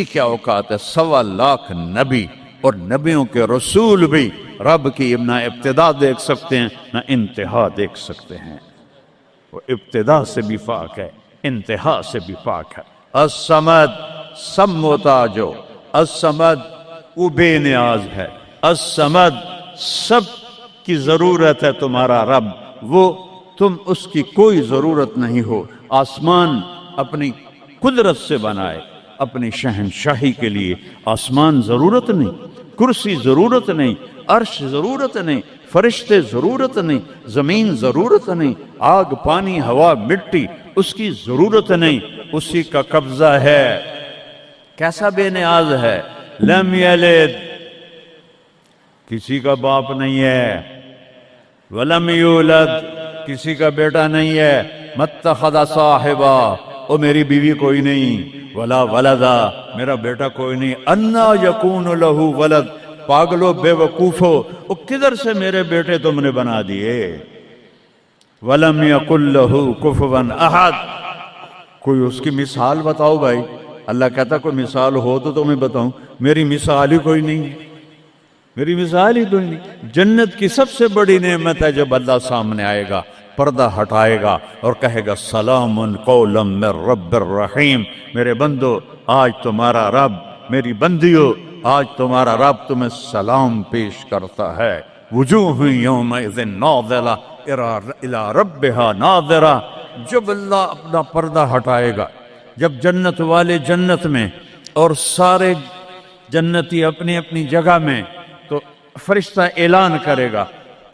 کیا اوقات ہے؟ 1.25 لاکھ نبی اور نبیوں کے رسول بھی رب کی نہ ابتدا دیکھ سکتے ہیں نہ انتہا دیکھ سکتے ہیں۔ وہ ابتدا سے بھی پاک ہے، انتہا سے بھی پاک ہے۔ الصمد، سب محتاج ہو، الصمد وہ بے نیاز ہے، الصمد سب کی ضرورت ہے تمہارا رب، وہ تم اس کی کوئی ضرورت نہیں ہو۔ آسمان اپنی قدرت سے بنائے، اپنی شہنشاہی کے لیے آسمان ضرورت نہیں، کرسی ضرورت نہیں، عرش ضرورت نہیں، فرشتے ضرورت نہیں، زمین ضرورت نہیں، آگ پانی ہوا مٹی اس کی ضرورت نہیں، اسی کا قبضہ ہے۔ کیسا بے نیاز ہے؟ لم یلد، کسی کا باپ نہیں ہے، ولم یولد، کسی کا بیٹا نہیں ہے، متخذ صاحبہ، او میری بیوی کوئی نہیں، ولا ولدا، میرا بیٹا کوئی نہیں، انا یکون لہ ولد، پاگلو بے وقوفو، او کدھر سے میرے بیٹے تم نے بنا دیے؟ ولم یکن لہ کفوا احد، کوئی اس کی مثال بتاؤ بھائی۔ اللہ کہتا کوئی مثال ہو تو تمہیں بتاؤں، میری مثال ہی کوئی نہیں، میری مثال ہی کوئی نہیں۔ جنت کی سب سے بڑی نعمت ہے جب اللہ سامنے آئے گا، پردہ ہٹائے گا اور کہے گا سلام قولا من رب الرحیم، میرے بندو آج تمہارا رب، میری بندیو آج تمہارا رب تمہیں سلام پیش کرتا ہے۔ وجوہ یومئذ ناظرہ الی ربہا ناظرہ، جب اللہ اپنا پردہ ہٹائے گا، جب جنت والے جنت میں اور سارے جنتی اپنی اپنی جگہ میں، تو فرشتہ اعلان کرے گا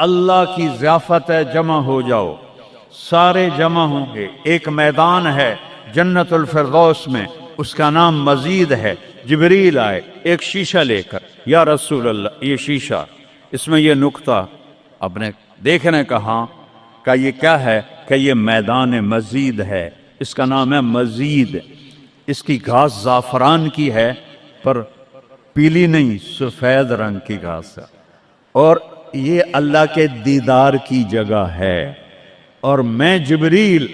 اللہ کی ضیافت ہے، جمع ہو جاؤ۔ سارے جمع ہوں گے، ایک میدان ہے جنت الفردوس میں، اس کا نام مزید ہے۔ جبریل آئے ایک شیشہ لے کر، یا رسول اللہ یہ شیشہ، اس میں یہ نقطہ اپنے دیکھنے کہاں کہ یہ کیا ہے؟ کہ یہ میدان مزید ہے، اس کا نام ہے مزید۔ اس کی گھاس زعفران کی ہے پر پیلی نہیں، سفید رنگ کی گھاس ہے، اور یہ اللہ کے دیدار کی جگہ ہے۔ اور میں جبریل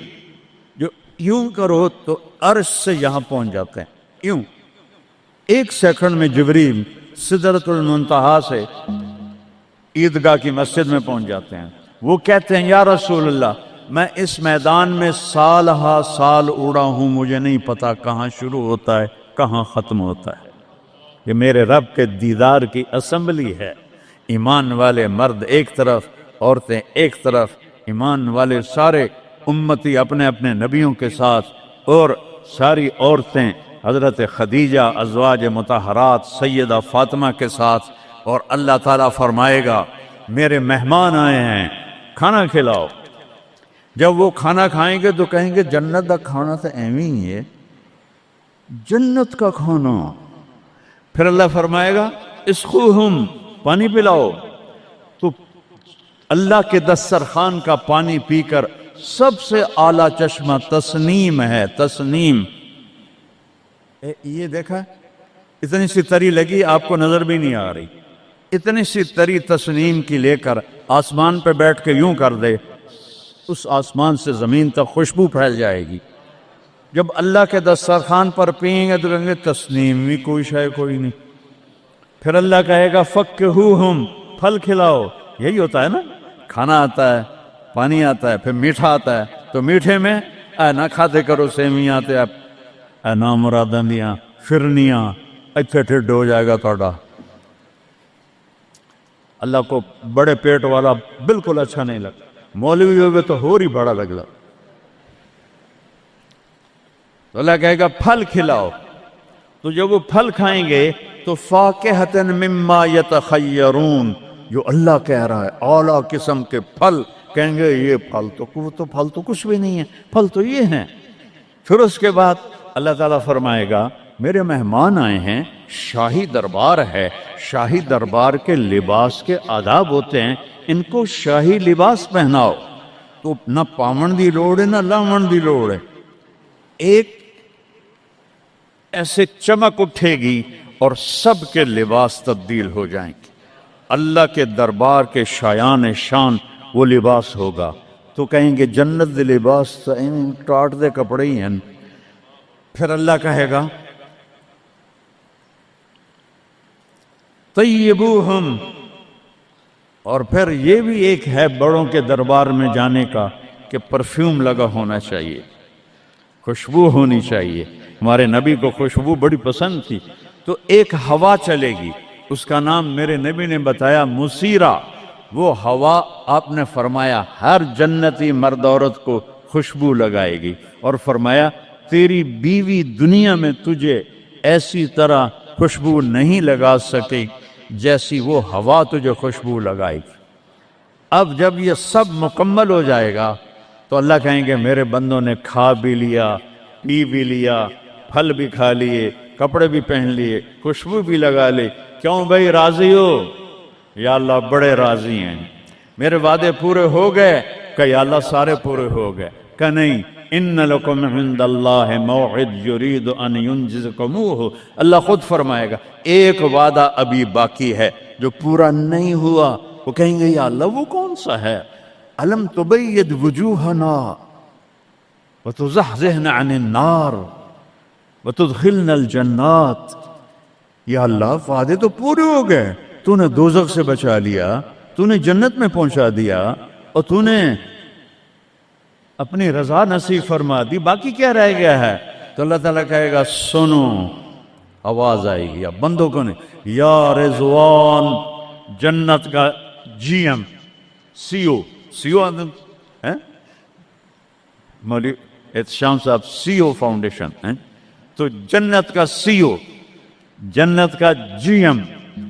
جو یوں کرو تو عرش سے یہاں پہنچ جاتے ہیں، یوں ایک سیکنڈ میں جبریل سدرۃ المنتہا سے عیدگاہ کی مسجد میں پہنچ جاتے ہیں۔ وہ کہتے ہیں یا رسول اللہ میں اس میدان میں سال ہا سال اڑا ہوں، مجھے نہیں پتا کہاں شروع ہوتا ہے کہاں ختم ہوتا ہے۔ یہ میرے رب کے دیدار کی اسمبلی ہے۔ ایمان والے مرد ایک طرف، عورتیں ایک طرف، ایمان والے سارے امتی اپنے اپنے نبیوں کے ساتھ، اور ساری عورتیں حضرت خدیجہ ازواج مطہرات سیدہ فاطمہ کے ساتھ، اور اللہ تعالیٰ فرمائے گا میرے مہمان آئے ہیں کھانا کھلاؤ۔ جب وہ کھانا کھائیں گے تو کہیں گے جنت کا کھانا تو ایویں ہی ہے، جنت کا کھانا۔ پھر اللہ فرمائے گا اسقوہم، پانی پلاؤ، تو اللہ کے دسترخوان کا پانی پی کر سب سے اعلیٰ چشمہ تسنیم ہے، تسنیم۔ یہ دیکھا اتنی سی تری لگی، آپ کو نظر بھی نہیں آ رہی، اتنی سی تری تسنیم کی لے کر آسمان پہ بیٹھ کے یوں کر دے، اس آسمان سے زمین تک خوشبو پھیل جائے گی۔ جب اللہ کے دسترخوان پر پئیں گے تو کہیں گے تسنیم بھی کوئی شے کوئی نہیں۔ پھر اللہ کہے گا فکہوہم، پھل کھلاؤ۔ یہی ہوتا ہے نا، کھانا آتا ہے، پانی آتا ہے، پھر میٹھا آتا ہے، تو میٹھے میں اے نہ کھاتے کرو سیویاں تے اے نامراداں دیاں فرنیاں، اتھے ٹھڈ ہو جائے گا تھوڑا۔ اللہ کو بڑے پیٹ والا بالکل اچھا نہیں لگتا، مولوی ہوئے تو ہی بڑا لگتا۔ تو اللہ کہے گا پھل کھلاؤ، تو جب وہ پھل کھائیں گے تو فاکہۃ مما یتخیرون، جو اللہ کہہ رہا ہے اعلیٰ قسم کے پھل، کہیں گے یہ پھل تو کچھ بھی نہیں ہے، پھل تو یہ ہیں۔ پھر اس کے بعد اللہ تعالیٰ فرمائے گا میرے مہمان آئے ہیں، شاہی دربار ہے، شاہی دربار کے لباس کے آداب ہوتے ہیں، ان کو شاہی لباس پہناؤ تو نہ پاون دی لوڑ ہے نہ لاون دی لوڑ ہے، ایک ایسے چمک اٹھے گی اور سب کے لباس تبدیل ہو جائیں گے۔ اللہ کے دربار کے شایان شان وہ لباس ہوگا تو کہیں گے جنت دے لباس ٹاٹ دے کپڑے ہی ہیں۔ پھر اللہ کہے گا طیبوہم، اور پھر یہ بھی ایک ہے بڑوں کے دربار میں جانے کا کہ پرفیوم لگا ہونا چاہیے، خوشبو ہونی چاہیے۔ ہمارے نبی کو خوشبو بڑی پسند تھی، تو ایک ہوا چلے گی، اس کا نام میرے نبی نے بتایا مسیرہ۔ وہ ہوا آپ نے فرمایا ہر جنتی مرد عورت کو خوشبو لگائے گی، اور فرمایا تیری بیوی دنیا میں تجھے ایسی طرح خوشبو نہیں لگا سکے جیسی وہ ہوا تجھے خوشبو لگائے گی۔ اب جب یہ سب مکمل ہو جائے گا تو اللہ کہیں گے میرے بندوں نے کھا بھی لیا، پی بھی لیا، پھل بھی کھا لیے، کپڑے بھی پہن لیے، خوشبو بھی لگا لے، کیوں بھائی راضی ہو؟ یا اللہ بڑے راضی ہیں، میرے وعدے پورے ہو گئے؟ کہ یا اللہ سارے پورے ہو گئے۔ کہ نہیں، ان لکم عند اللہ موعد یرید ان ینجزکموہ، اللہ خود فرمائے گا ایک وعدہ ابھی باقی ہے جو پورا نہیں ہوا۔ وہ کہیں گے یا اللہ وہ کون سا ہے؟ الم تبید وجوہنا وتزحزحنا عن النار وتدخلنا الجنات۔ یا اللہ وعدے تو پورے ہو گئے، تو نے دوزخ سے بچا لیا، تو نے جنت میں پہنچا دیا، اور تو نے اپنی رضا نصیب فرما دی، باقی کیا رہ گیا ہے؟ تو اللہ تعالیٰ کہے گا سنو، آواز آئے گی اب بندوں کو نہیں، یا رضوان، جنت کا جی ایم سی او ہے مولوی احتشام صاحب، سی او فاؤنڈیشن ہے، تو جنت کا سی او، جنت کا جی ایم،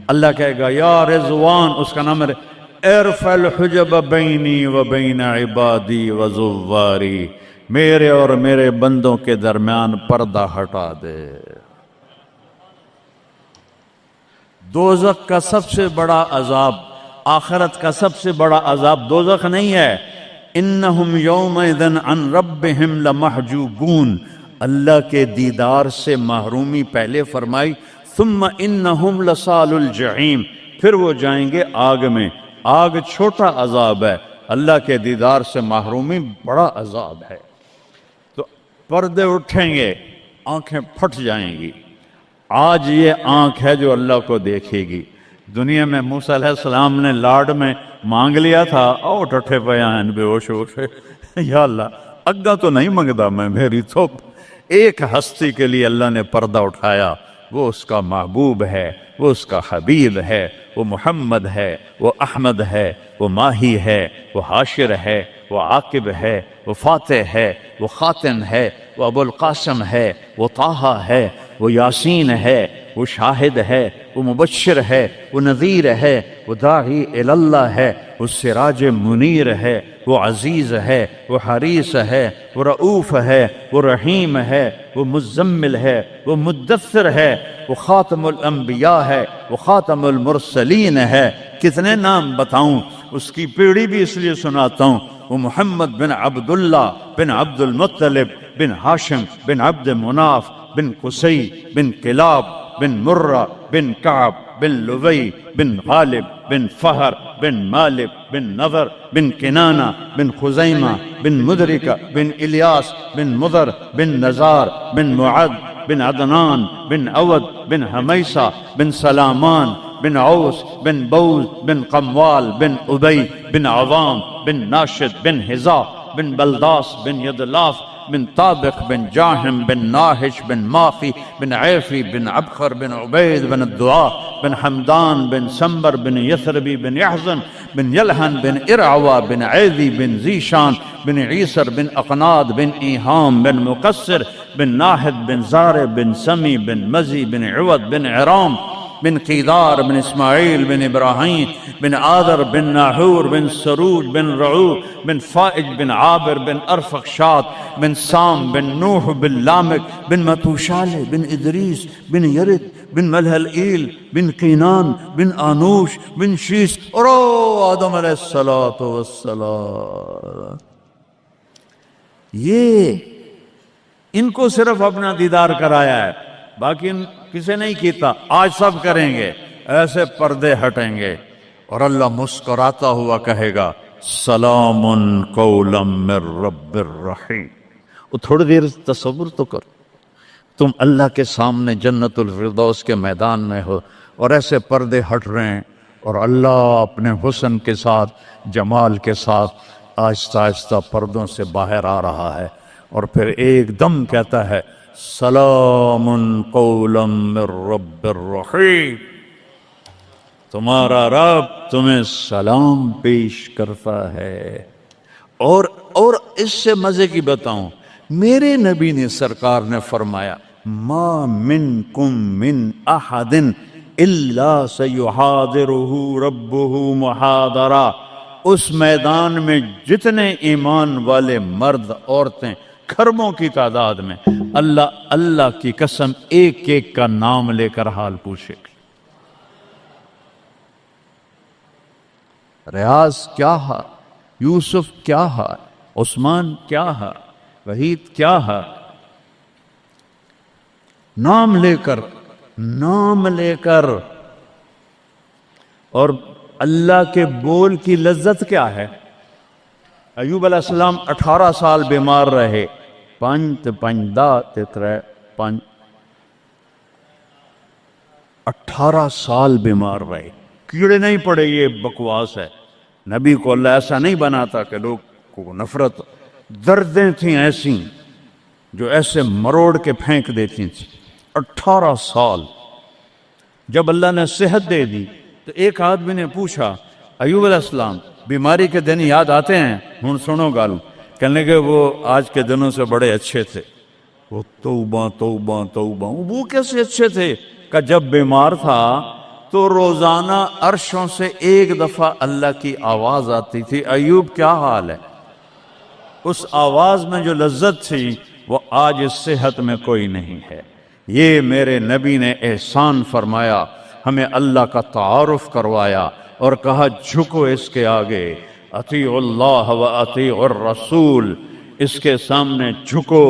اللہ کہے گا یا رضوان، اس کا نام ہے ارفع الحجب بینی و بین عبادی و زواری، میرے اور میرے بندوں کے درمیان پردہ ہٹا دے۔ دوزخ کا سب سے بڑا عذاب، آخرت کا سب سے بڑا عذاب دوزخ نہیں ہے، انہم یومئذ عن ربہم لمحجوبون، اللہ کے دیدار سے محرومی پہلے فرمائی، ثم انہم لصال الجحیم، پھر وہ جائیں گے آگ میں۔ آگ چھوٹا عذاب ہے، اللہ کے دیدار سے محرومی بڑا عذاب ہے۔ تو پردے اٹھیں گے، آنکھیں پھٹ جائیں گی۔ آج یہ آنکھ ہے جو اللہ کو دیکھے گی۔ دنیا میں موسیٰ علیہ السلام نے لاڈ میں مانگ لیا تھا، او ٹھٹھے پیان بے ہوش ہو گئے، یا اللہ اگا تو نہیں منگدا میں، میری تو ایک ہستی کے لیے اللہ نے پردہ اٹھایا، وہ اس کا محبوب ہے، وہ اس کا حبیب ہے، وہ محمد ہے، وہ احمد ہے، وہ ماہی ہے، وہ حاشر ہے، وہ عاقب ہے، وہ فاتح ہے، وہ خاتم ہے، وہ ابو القاسم ہے، وہ طٰہٰ ہے، وہ یاسین ہے، وہ شاہد ہے، وہ مبشر ہے، وہ نذیر ہے، وہ داعی اللہ ہے، وہ سراج منیر ہے، وہ عزیز ہے، وہ حریص ہے، وہ رؤوف ہے، وہ رحیم ہے، وہ مزمل ہے، وہ مدثر ہے، وہ خاتم الانبیاء ہے، وہ خاتم المرسلین ہے۔ کتنے نام بتاؤں، اس کی پیڑھی بھی اس لیے سناتا ہوں۔ وہ محمد بن عبداللہ بن عبد المطلب بن ہاشم بن عبد مناف بن قصی بن کلاب بن مرہ بن کعب بن لوی بن غالب بن فہر بن مالک بن نضر بن کنانہ بن خزیمہ بن مدرکہ بن الیاس بن مضر بن نزار بن معد بن عدنان بن عود بن حمیسہ بن سلامان بن عوس بن بوز بن قموال بن ابی بن عوام بن ناشد بن حزا بن بلداس بن یدلاف بن طابق بن جاہم بن ناہش بن ماخی بن عیفی بن عبخر بن عبید بن الدعاء بن حمدان بن سنبر بن یثربی بن یحزن بن یلحن بن ارعوا بن عیدی بن زیشان بن عیسر بن اقناد بن ایہام بن مقصر بن ناحد بن زار بن سمی بن مزی بن عوض بن عرام بن قیدار بن اسماعیل بن ابراہیم بن آدر بن ناحور بن سروج بن رعو بن فائج بن عابر بن ارفخشاد بن سام بن نوح بن لامک بن متوشالہ بن ادریس بن یرد بن ملحلئیل بن قینان بن آنوش بن شیس اور آدم علیہ السلام. یہ ان کو صرف اپنا دیدار کرایا ہے، باقی کسے نہیں کیتا. آج سب کریں گے، ایسے پردے ہٹیں گے اور اللہ مسکراتا ہوا کہے گا سلام قولا من رب الرحیم. وہ تھوڑی دیر تصور تو کر، تم اللہ کے سامنے جنت الفردوس کے میدان میں ہو اور ایسے پردے ہٹ رہے ہیں اور اللہ اپنے حسن کے ساتھ، جمال کے ساتھ آہستہ آہستہ پردوں سے باہر آ رہا ہے اور پھر ایک دم کہتا ہے سلام قولا من رب الرحیم. تمہارا رب تمہیں سلام پیش کرتا ہے. اور اس سے مزے کی بتاؤں، میرے نبی نے سرکار نے فرمایا ما منکم من احد الا سیحاضرہ ربہ محاضرہ. اس میدان میں جتنے ایمان والے مرد عورتیں کھربوں کی تعداد میں، اللہ کی قسم ایک ایک کا نام لے کر حال پوچھے گا. ریاض کیا ہے، یوسف کیا ہے، عثمان کیا ہے، وحید کیا ہے، نام لے کر. اور اللہ کے بول کی لذت کیا ہے. ایوب علیہ السلام 18 سال بیمار رہے. 18 سال بیمار رہے، کیڑے نہیں پڑے. یہ بکواس ہے. نبی کو اللہ ایسا نہیں بناتا کہ لوگ کو نفرت. دردیں تھیں ایسی جو ایسے مروڑ کے پھینک دیتی تھیں. 18 سال. جب اللہ نے صحت دے دی تو ایک آدمی نے پوچھا ایوب علیہ السلام بیماری کے دن یاد آتے ہیں؟ ہن سنو گالوں. کہنے کہ وہ آج کے دنوں سے بڑے اچھے تھے. وہ توبہ توبہ توبہ. وہ کیسے اچھے تھے کہ جب بیمار تھا تو روزانہ عرشوں سے ایک دفعہ اللہ کی آواز آتی تھی ایوب کیا حال ہے. اس آواز میں جو لذت تھی وہ آج اس صحت میں کوئی نہیں ہے. یہ میرے نبی نے احسان فرمایا، ہمیں اللہ کا تعارف کروایا اور کہا جھکو اس کے آگے، اطیعوا اللہ و اطیعوا الرسول، اس کے سامنے جھکو.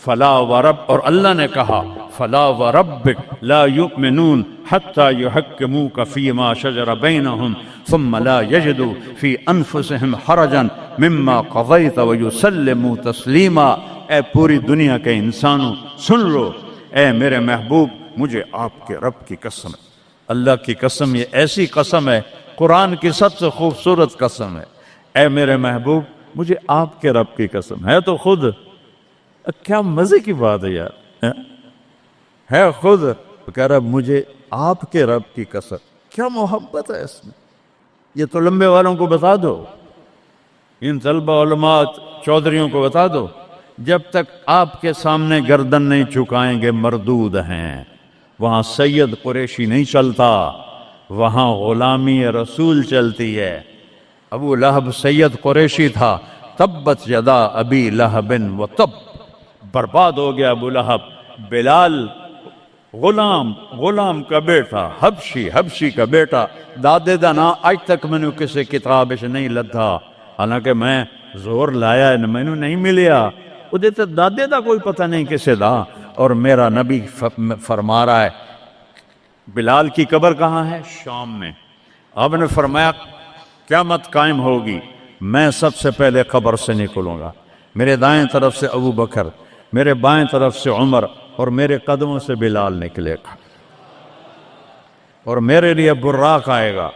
فلا ورب، اور اللہ نے کہا فلا وربک لا یؤمنون حتی یحکموک فیما شجر بینہم ثم لا یجدوا فی انفسہم حرجا مما قضیت ویسلموا تسلیما. اے پوری دنیا کے انسانوں سن لو، اے میرے محبوب مجھے آپ کے رب کی قسم ہے. اللہ کی قسم، یہ ایسی قسم ہے، قرآن کی سب سے خوبصورت قسم ہے. اے میرے محبوب مجھے آپ کے رب کی قسم ہے. تو خود کیا مزے کی بات ہے یار، ہے خود کہہ رہا مجھے آپ کے رب کی قسم. کیا محبت ہے اس میں. یہ تو لمبے والوں کو بتا دو، ان طلبہ علماء چودھریوں کو بتا دو، جب تک آپ کے سامنے گردن نہیں جھکائیں گے مردود ہیں. وہاں سید قریشی نہیں چلتا، وہاں غلامی رسول چلتی ہے. ابو لہب سید قریشی تھا. تبت یدا ابی لہب و تب، برباد ہو گیا ابو لہب. بلال غلام کا بیٹا، حبشی کا بیٹا. دادے دا نا آج تک میں نے کسی کتاب سے نہیں لدھا، حالانکہ میں زور لایا میں نے نہیں ملیا. وہ دیتے دادے دا کوئی پتہ نہیں کسے دا. اور میرا نبی فرما رہا ہے بلال کی قبر کہاں ہے؟ شام میں. آپ نے فرمایا قیامت قائم ہوگی، میں سب سے پہلے قبر سے نکلوں گا. میرے دائیں طرف سے ابو بکر، میرے بائیں طرف سے عمر، اور میرے قدموں سے بلال نکلے گا. اور میرے لیے براق آئے گا،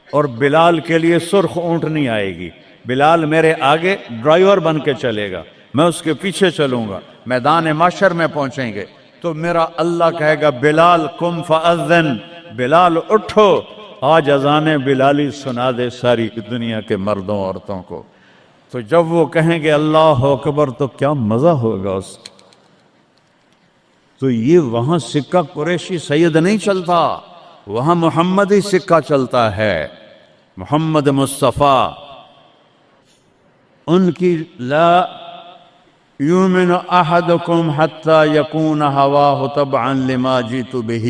اور بلال کے لیے سرخ اونٹنی آئے گی. بلال میرے آگے ڈرائیور بن کے چلے گا، میں اس کے پیچھے چلوں گا. میدان محشر میں پہنچیں گے تو میرا اللہ کہے گا بلال قم فاذن، بلال اٹھو آج اذان بلالی سنا دے ساری دنیا کے مردوں عورتوں کو. تو جب وہ کہیں گے اللہ اکبر تو کیا مزہ ہوگا اس کا. تو یہ وہاں سکہ قریشی سید نہیں چلتا، وہاں محمدی سکہ چلتا ہے. محمد مصطفیٰ ان کی لا یؤمن احدکم حتی یکون ہواہ تبعا لما جئت بہ،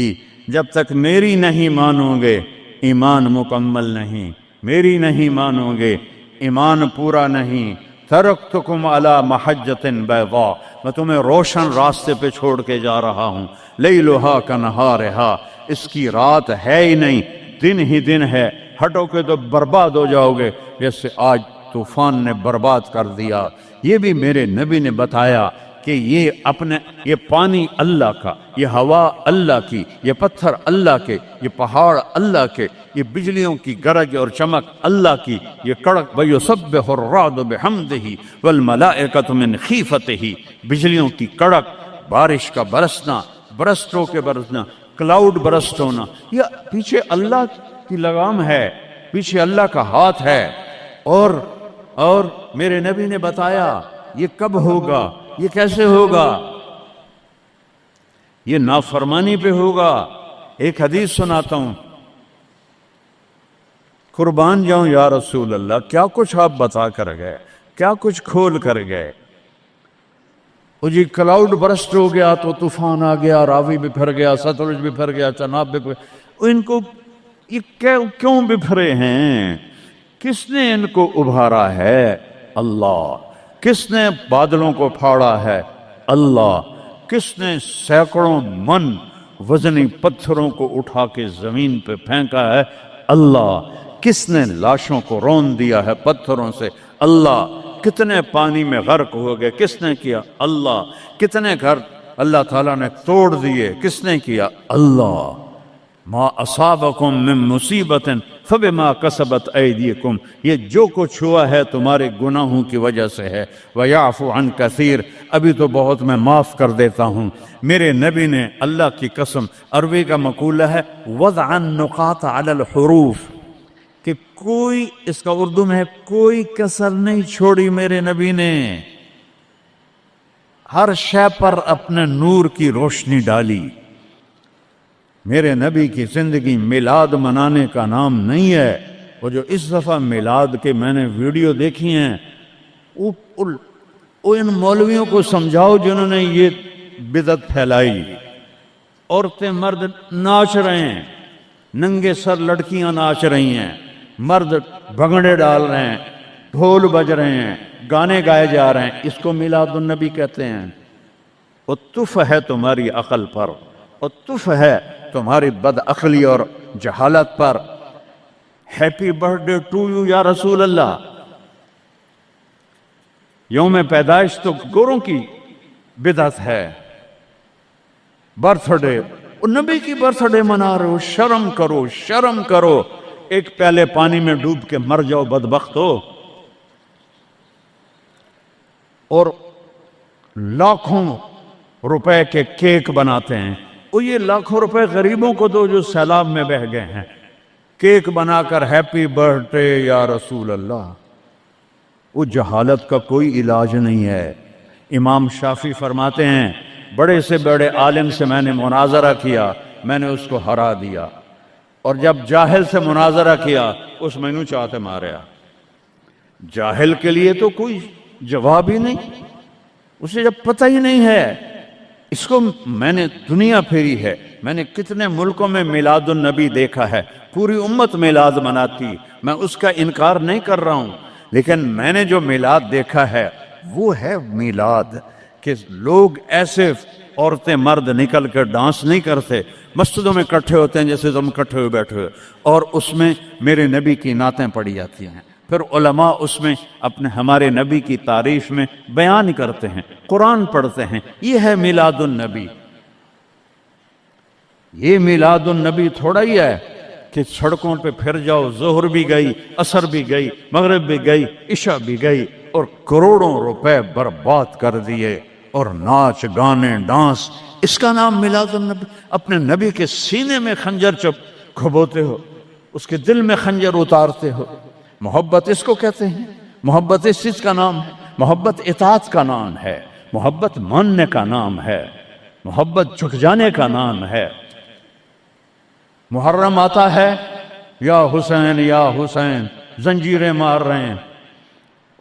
جب تک میری نہیں مانو گے ایمان مکمل نہیں، میری نہیں مانو گے ایمان پورا نہیں۔ ترکتکم علی محجۃ بیضاء، میں تمہیں روشن راستے پہ چھوڑ کے جا رہا ہوں، لیلھا کنہارھا، اس کی رات ہے ہی نہیں، دن ہی دن ہے، ہٹو گے تو برباد ہو جاؤ گے جیسے آج طوفان نے برباد کر دیا۔ یہ بھی میرے نبی نے بتایا کہ یہ پانی اللہ کا، یہ ہوا اللہ کی، یہ پتھر اللہ کے، یہ پہاڑ اللہ کے، یہ بجلیوں کی گرج اور چمک اللہ کی، یہ کڑک وَيُسَبِّحُ الرَّعْدُ بِحَمْدِهِ وَالْمَلَائِكَةُ مِنْ خِيفَتِهِ، بجلیوں کی کڑک، بارش کا برسنا، برسٹوں کے برسنا، کلاؤڈ برسٹ ہونا، یہ پیچھے اللہ کی لگام ہے، پیچھے اللہ کا ہاتھ ہے۔ اور میرے نبی نے بتایا یہ کب ہوگا، یہ کیسے ہوگا، یہ نافرمانی پہ ہوگا۔ ایک حدیث سناتا ہوں، قربان جاؤں یا رسول اللہ، کیا کچھ آپ بتا کر گئے، کیا کچھ کھول کر گئے۔ وہ جی کلاؤڈ برسٹ ہو گیا تو طوفان آ گیا، راوی بکھر گیا، ستلج بکھر گیا، چناب بکھر گیا، ان کو یہ کیوں بکھرے ہیں؟ کس نے ان کو ابھارا ہے؟ اللہ۔ کس نے بادلوں کو پھاڑا ہے؟ اللہ۔ کس نے سینکڑوں من وزنی پتھروں کو اٹھا کے زمین پہ پھینکا ہے؟ اللہ۔ کس نے لاشوں کو رون دیا ہے پتھروں سے؟ اللہ۔ کتنے پانی میں غرق ہو گئے، کس نے کیا؟ اللہ۔ کتنے گھر اللہ تعالیٰ نے توڑ دیے، کس نے کیا؟ اللہ۔ ما اصابکم من مصیبت فبما کسبت ایدیکم، یہ جو کچھ ہوا ہے تمہارے گناہوں کی وجہ سے ہے۔ ویعفو عن کثیر، ابھی تو بہت میں معاف کر دیتا ہوں۔ میرے نبی نے اللہ کی قسم، عربی کا مقولہ ہے وضع النقاط علی الحروف، کہ کوئی، اس کا اردو میں ہے کوئی کسر نہیں چھوڑی میرے نبی نے، ہر شے پر اپنے نور کی روشنی ڈالی۔ میرے نبی کی زندگی میلاد منانے کا نام نہیں ہے۔ وہ جو اس دفعہ میلاد کے میں نے ویڈیو دیکھی ہیں، وہ ان مولویوں کو سمجھاؤ جنہوں نے یہ بدعت پھیلائی۔ عورتیں مرد ناچ رہے ہیں، ننگے سر لڑکیاں ناچ رہی ہیں، مرد بھنگڑے ڈال رہے ہیں، ڈھول بج رہے ہیں، گانے گائے جا رہے ہیں، اس کو میلاد النبی کہتے ہیں۔ وہ تف ہے تمہاری عقل پر، اور تف ہے تمہاری بد عقلی اور جہالت پر۔ Happy birthday to you یا رسول اللہ، یوم پیدائش تو گوروں کی بدعت ہے۔ برتھ ڈے، نبی کی برتھ ڈے منا رہے ہو، شرم کرو، شرم کرو۔ ایک پیالے پانی میں ڈوب کے مر جاؤ بدبخت ہو۔ اور لاکھوں روپے کے کیک بناتے ہیں، وہ یہ لاکھوں روپے غریبوں کو دو جو سیلاب میں بہہ گئے ہیں۔ کیک بنا کر ہیپی برتھ ڈے یا رسول اللہ، وہ جہالت کا کوئی علاج نہیں ہے۔ امام شافعی فرماتے ہیں بڑے سے بڑے عالم سے میں نے مناظرہ کیا، میں نے اس کو ہرا دیا، اور جب جاہل سے مناظرہ کیا اس میں نو چاہتے ماریا۔ جاہل کے لیے تو کوئی جواب ہی نہیں، اسے جب پتہ ہی نہیں ہے۔ اس کو میں نے دنیا پھیری ہے، میں نے کتنے ملکوں میں میلاد النبی دیکھا ہے، پوری امت میلاد مناتی، میں اس کا انکار نہیں کر رہا ہوں، لیکن میں نے جو میلاد دیکھا ہے وہ ہے میلاد کہ لوگ ایسے، عورتیں مرد نکل کر ڈانس نہیں کرتے، مسجدوں میں اکٹھے ہوتے ہیں جیسے تم اکٹھے ہوئے بیٹھے ہوئے، اور اس میں میرے نبی کی نعتیں پڑھی جاتی ہیں، پھر علماء اس میں اپنے ہمارے نبی کی تعریف میں بیان کرتے ہیں، قرآن پڑھتے ہیں۔ یہ ہے میلاد النبی۔ یہ میلاد النبی تھوڑا ہی ہے کہ سڑکوں پہ پھر جاؤ، ظہر بھی گئی، عصر بھی گئی، مغرب بھی گئی، عشاء بھی گئی، اور کروڑوں روپے برباد کر دیے، اور ناچ گانے ڈانس، اس کا نام میلاد النبی؟ اپنے نبی کے سینے میں خنجر کھبوتے ہو، اس کے دل میں خنجر اتارتے ہو۔ محبت اس کو کہتے ہیں، محبت اس چیز کا نام ہے، محبت اطاعت کا نام ہے، محبت ماننے کا نام ہے، محبت جھک جانے کا نام ہے۔ محرم آتا ہے، یا حسین یا حسین، زنجیریں مار رہے ہیں،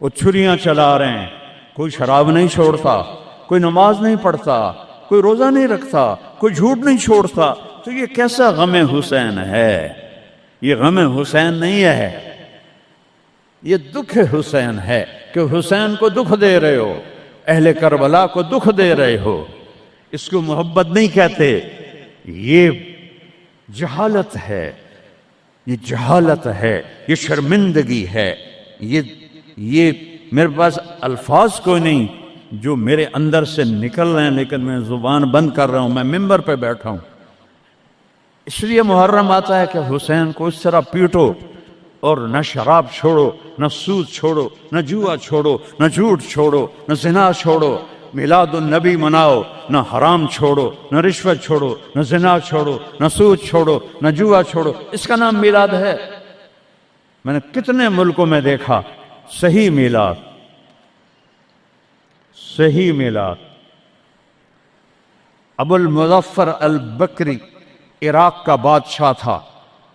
وہ چھریاں چلا رہے ہیں، کوئی شراب نہیں چھوڑتا، کوئی نماز نہیں پڑھتا، کوئی روزہ نہیں رکھتا، کوئی جھوٹ نہیں چھوڑتا، تو یہ کیسا غم حسین ہے؟ یہ غم حسین نہیں ہے، یہ دکھ حسین ہے کہ حسین کو دکھ دے رہے ہو، اہل کربلا کو دکھ دے رہے ہو۔ اس کو محبت نہیں کہتے، یہ جہالت ہے، یہ جہالت ہے، یہ شرمندگی ہے، یہ میرے پاس الفاظ کوئی نہیں جو میرے اندر سے نکل رہے ہیں، لیکن میں زبان بند کر رہا ہوں، میں ممبر پہ بیٹھا ہوں۔ اس لیے محرم آتا ہے کہ حسین کو اس طرح پیٹو، اور نہ شراب چھوڑو، نہ سود چھوڑو، نہ جوا چھوڑو، نہ جھوٹ چھوڑو، نہ زنا چھوڑو، میلاد النبی مناؤ، نہ حرام چھوڑو، نہ رشوت چھوڑو، نہ زنا چھوڑو، نہ سود چھوڑو، نہ جوا چھوڑو۔ اس کا نام میلاد ہے؟ میں نے کتنے ملکوں میں دیکھا صحیح میلاد، صحیح میلاد۔ ابو المظفر البکری عراق کا بادشاہ تھا،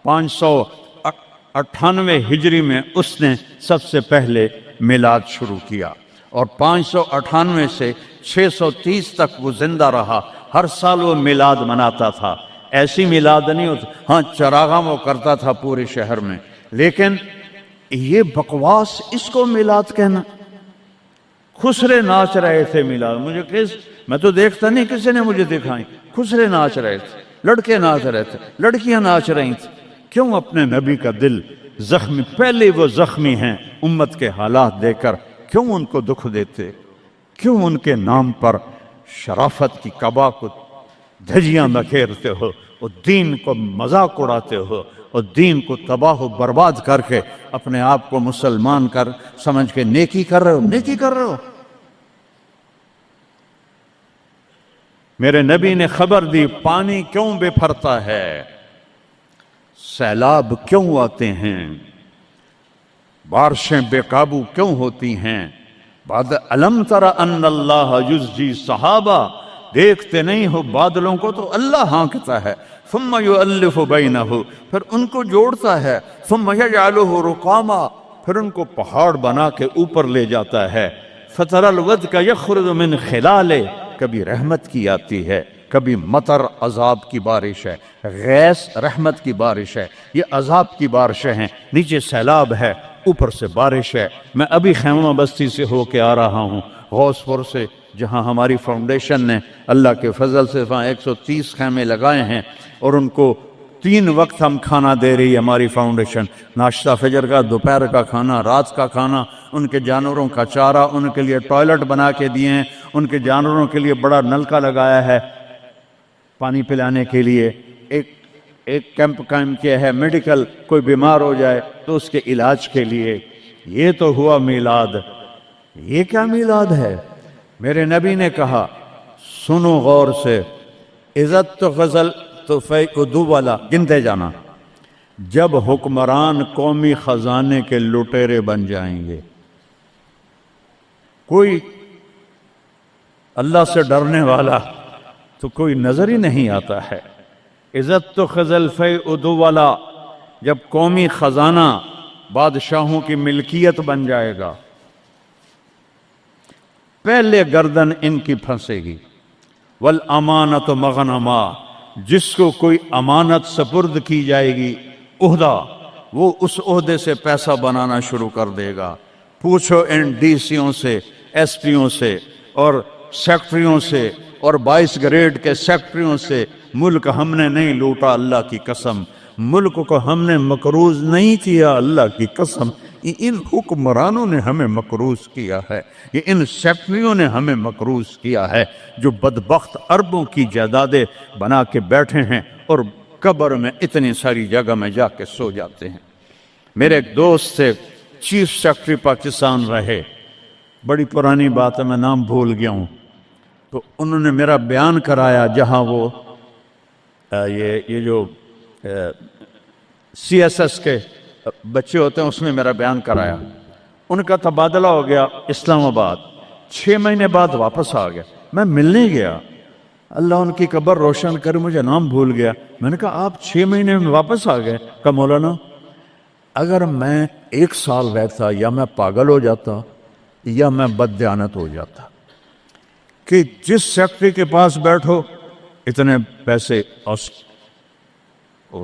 598 ہجری میں اس نے سب سے پہلے میلاد شروع کیا، اور 598 سے 630 تک وہ زندہ رہا۔ ہر سال وہ میلاد مناتا تھا، ایسی میلاد نہیں ہوتا، ہاں چراغاں وہ کرتا تھا پورے شہر میں، لیکن یہ بکواس، اس کو میلاد کہنا۔ خسرے ناچ رہے تھے میلاد، میں تو دیکھتا نہیں، کسی نے مجھے دکھائی، خسرے ناچ رہے تھے، لڑکے ناچ رہے تھے، لڑکیاں ناچ رہی تھیں۔ کیوں اپنے نبی کا دل زخمی، پہلے وہ زخمی ہیں امت کے حالات دے کر، کیوں ان کو دکھ دیتے؟ کیوں ان کے نام پر شرافت کی قبا کو دھجیاں بکھیرتے ہو، اور دین کو مذاق اڑاتے ہو، اور دین کو تباہ و برباد کر کے اپنے آپ کو مسلمان کر سمجھ کے نیکی کر رہے ہو؟ نیکی کر رہے ہو؟ میرے نبی نے خبر دی، پانی کیوں بپھرتا ہے، سیلاب کیوں آتے ہیں، بارشیں بے قابو کیوں ہوتی ہیں؟ بعد الم تر ان اللہ یزجی صحابہ، دیکھتے نہیں ہو بادلوں کو تو اللہ ہانکتا ہے، ثم یؤلف بینہ، پھر ان کو جوڑتا ہے، ثم یجعلہ رقاما، پھر ان کو پہاڑ بنا کے اوپر لے جاتا ہے، فتر الودق یخرج من خلالہ، کبھی رحمت کی آتی ہے، کبھی مطر عذاب کی بارش ہے، غیث رحمت کی بارش ہے، یہ عذاب کی بارشیں ہیں، نیچے سیلاب ہے، اوپر سے بارش ہے۔ میں ابھی خیمہ بستی سے ہو کے آ رہا ہوں، غوث پور سے، جہاں ہماری فاؤنڈیشن نے اللہ کے فضل سے وہاں 130 خیمے لگائے ہیں، اور ان کو 3 وقت ہم کھانا دے رہی ہے ہماری فاؤنڈیشن، ناشتہ فجر کا، دوپہر کا کھانا، رات کا کھانا، ان کے جانوروں کا چارہ، ان کے لیے ٹوائلٹ بنا کے دیے ہیں، ان کے جانوروں کے لیے بڑا نلکا لگایا ہے پانی پلانے کے لیے، ایک کیمپ قائم کیا ہے، میڈیکل، کوئی بیمار ہو جائے تو اس کے علاج کے لیے۔ یہ تو ہوا میلاد۔ یہ کیا میلاد ہے؟ میرے نبی نے کہا، سنو غور سے، عزت تو غزل تو فیعدو والا، گنتے جانا، جب حکمران قومی خزانے کے لٹیرے بن جائیں گے، کوئی اللہ سے ڈرنے والا تو کوئی نظر ہی نہیں آتا ہے۔ عزت تو خزل فیعدو والا، جب قومی خزانہ بادشاہوں کی ملکیت بن جائے گا، پہلے گردن ان کی پھنسے گی۔ والامانۃ مغنما، جس کو کوئی امانت سپرد کی جائے گی، عہدہ، وہ اس عہدے سے پیسہ بنانا شروع کر دے گا۔ پوچھو ان ڈی سیوں سے، ایس پیوں سے، اور سیکٹریوں سے، اور 22 گریڈ کے سیکٹریوں سے، ملک ہم نے نہیں لوٹا، اللہ کی قسم، ملک کو ہم نے مقروض نہیں کیا، اللہ کی قسم، ان حکمرانوں نے ہمیں مقروض کیا ہے، یہ ان سیکٹریوں نے ہمیں مقروض کیا ہے، جو بدبخت اربوں کی جائیدادیں بنا کے بیٹھے ہیں اور قبر میں اتنی ساری جگہ میں جا کے سو جاتے ہیں۔ میرے ایک دوست سے چیف سیکرٹری پاکستان رہے، بڑی پرانی بات ہے، میں نام بھول گیا ہوں، تو انہوں نے میرا بیان کرایا، جہاں وہ یہ جو سی ایس ایس کے بچے ہوتے ہیں، اس میں میرا بیان کرایا۔ ان کا تبادلہ ہو گیا اسلام آباد، 6 مہینے بعد واپس آ گیا، میں ملنے گیا، اللہ ان کی قبر روشن کرے، مجھے نام بھول گیا۔ میں نے کہا آپ 6 مہینے میں واپس آ گئے؟ کہا مولانا اگر میں 1 سال رہتا یا میں پاگل ہو جاتا یا میں بددیانت ہو جاتا کہ جس سیکٹری کے پاس بیٹھو اتنے پیسے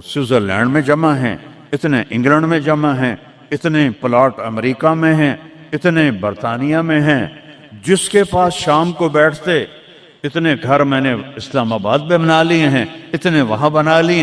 سوئٹزرلینڈ میں جمع ہیں، اتنے انگلینڈ میں جمع ہیں، اتنے پلاٹ امریکہ میں ہیں، اتنے برطانیہ میں ہیں، جس کے پاس شام کو بیٹھتے اتنے گھر میں نے اسلام آباد میں بنا لیے ہیں، اتنے وہاں بنا لیے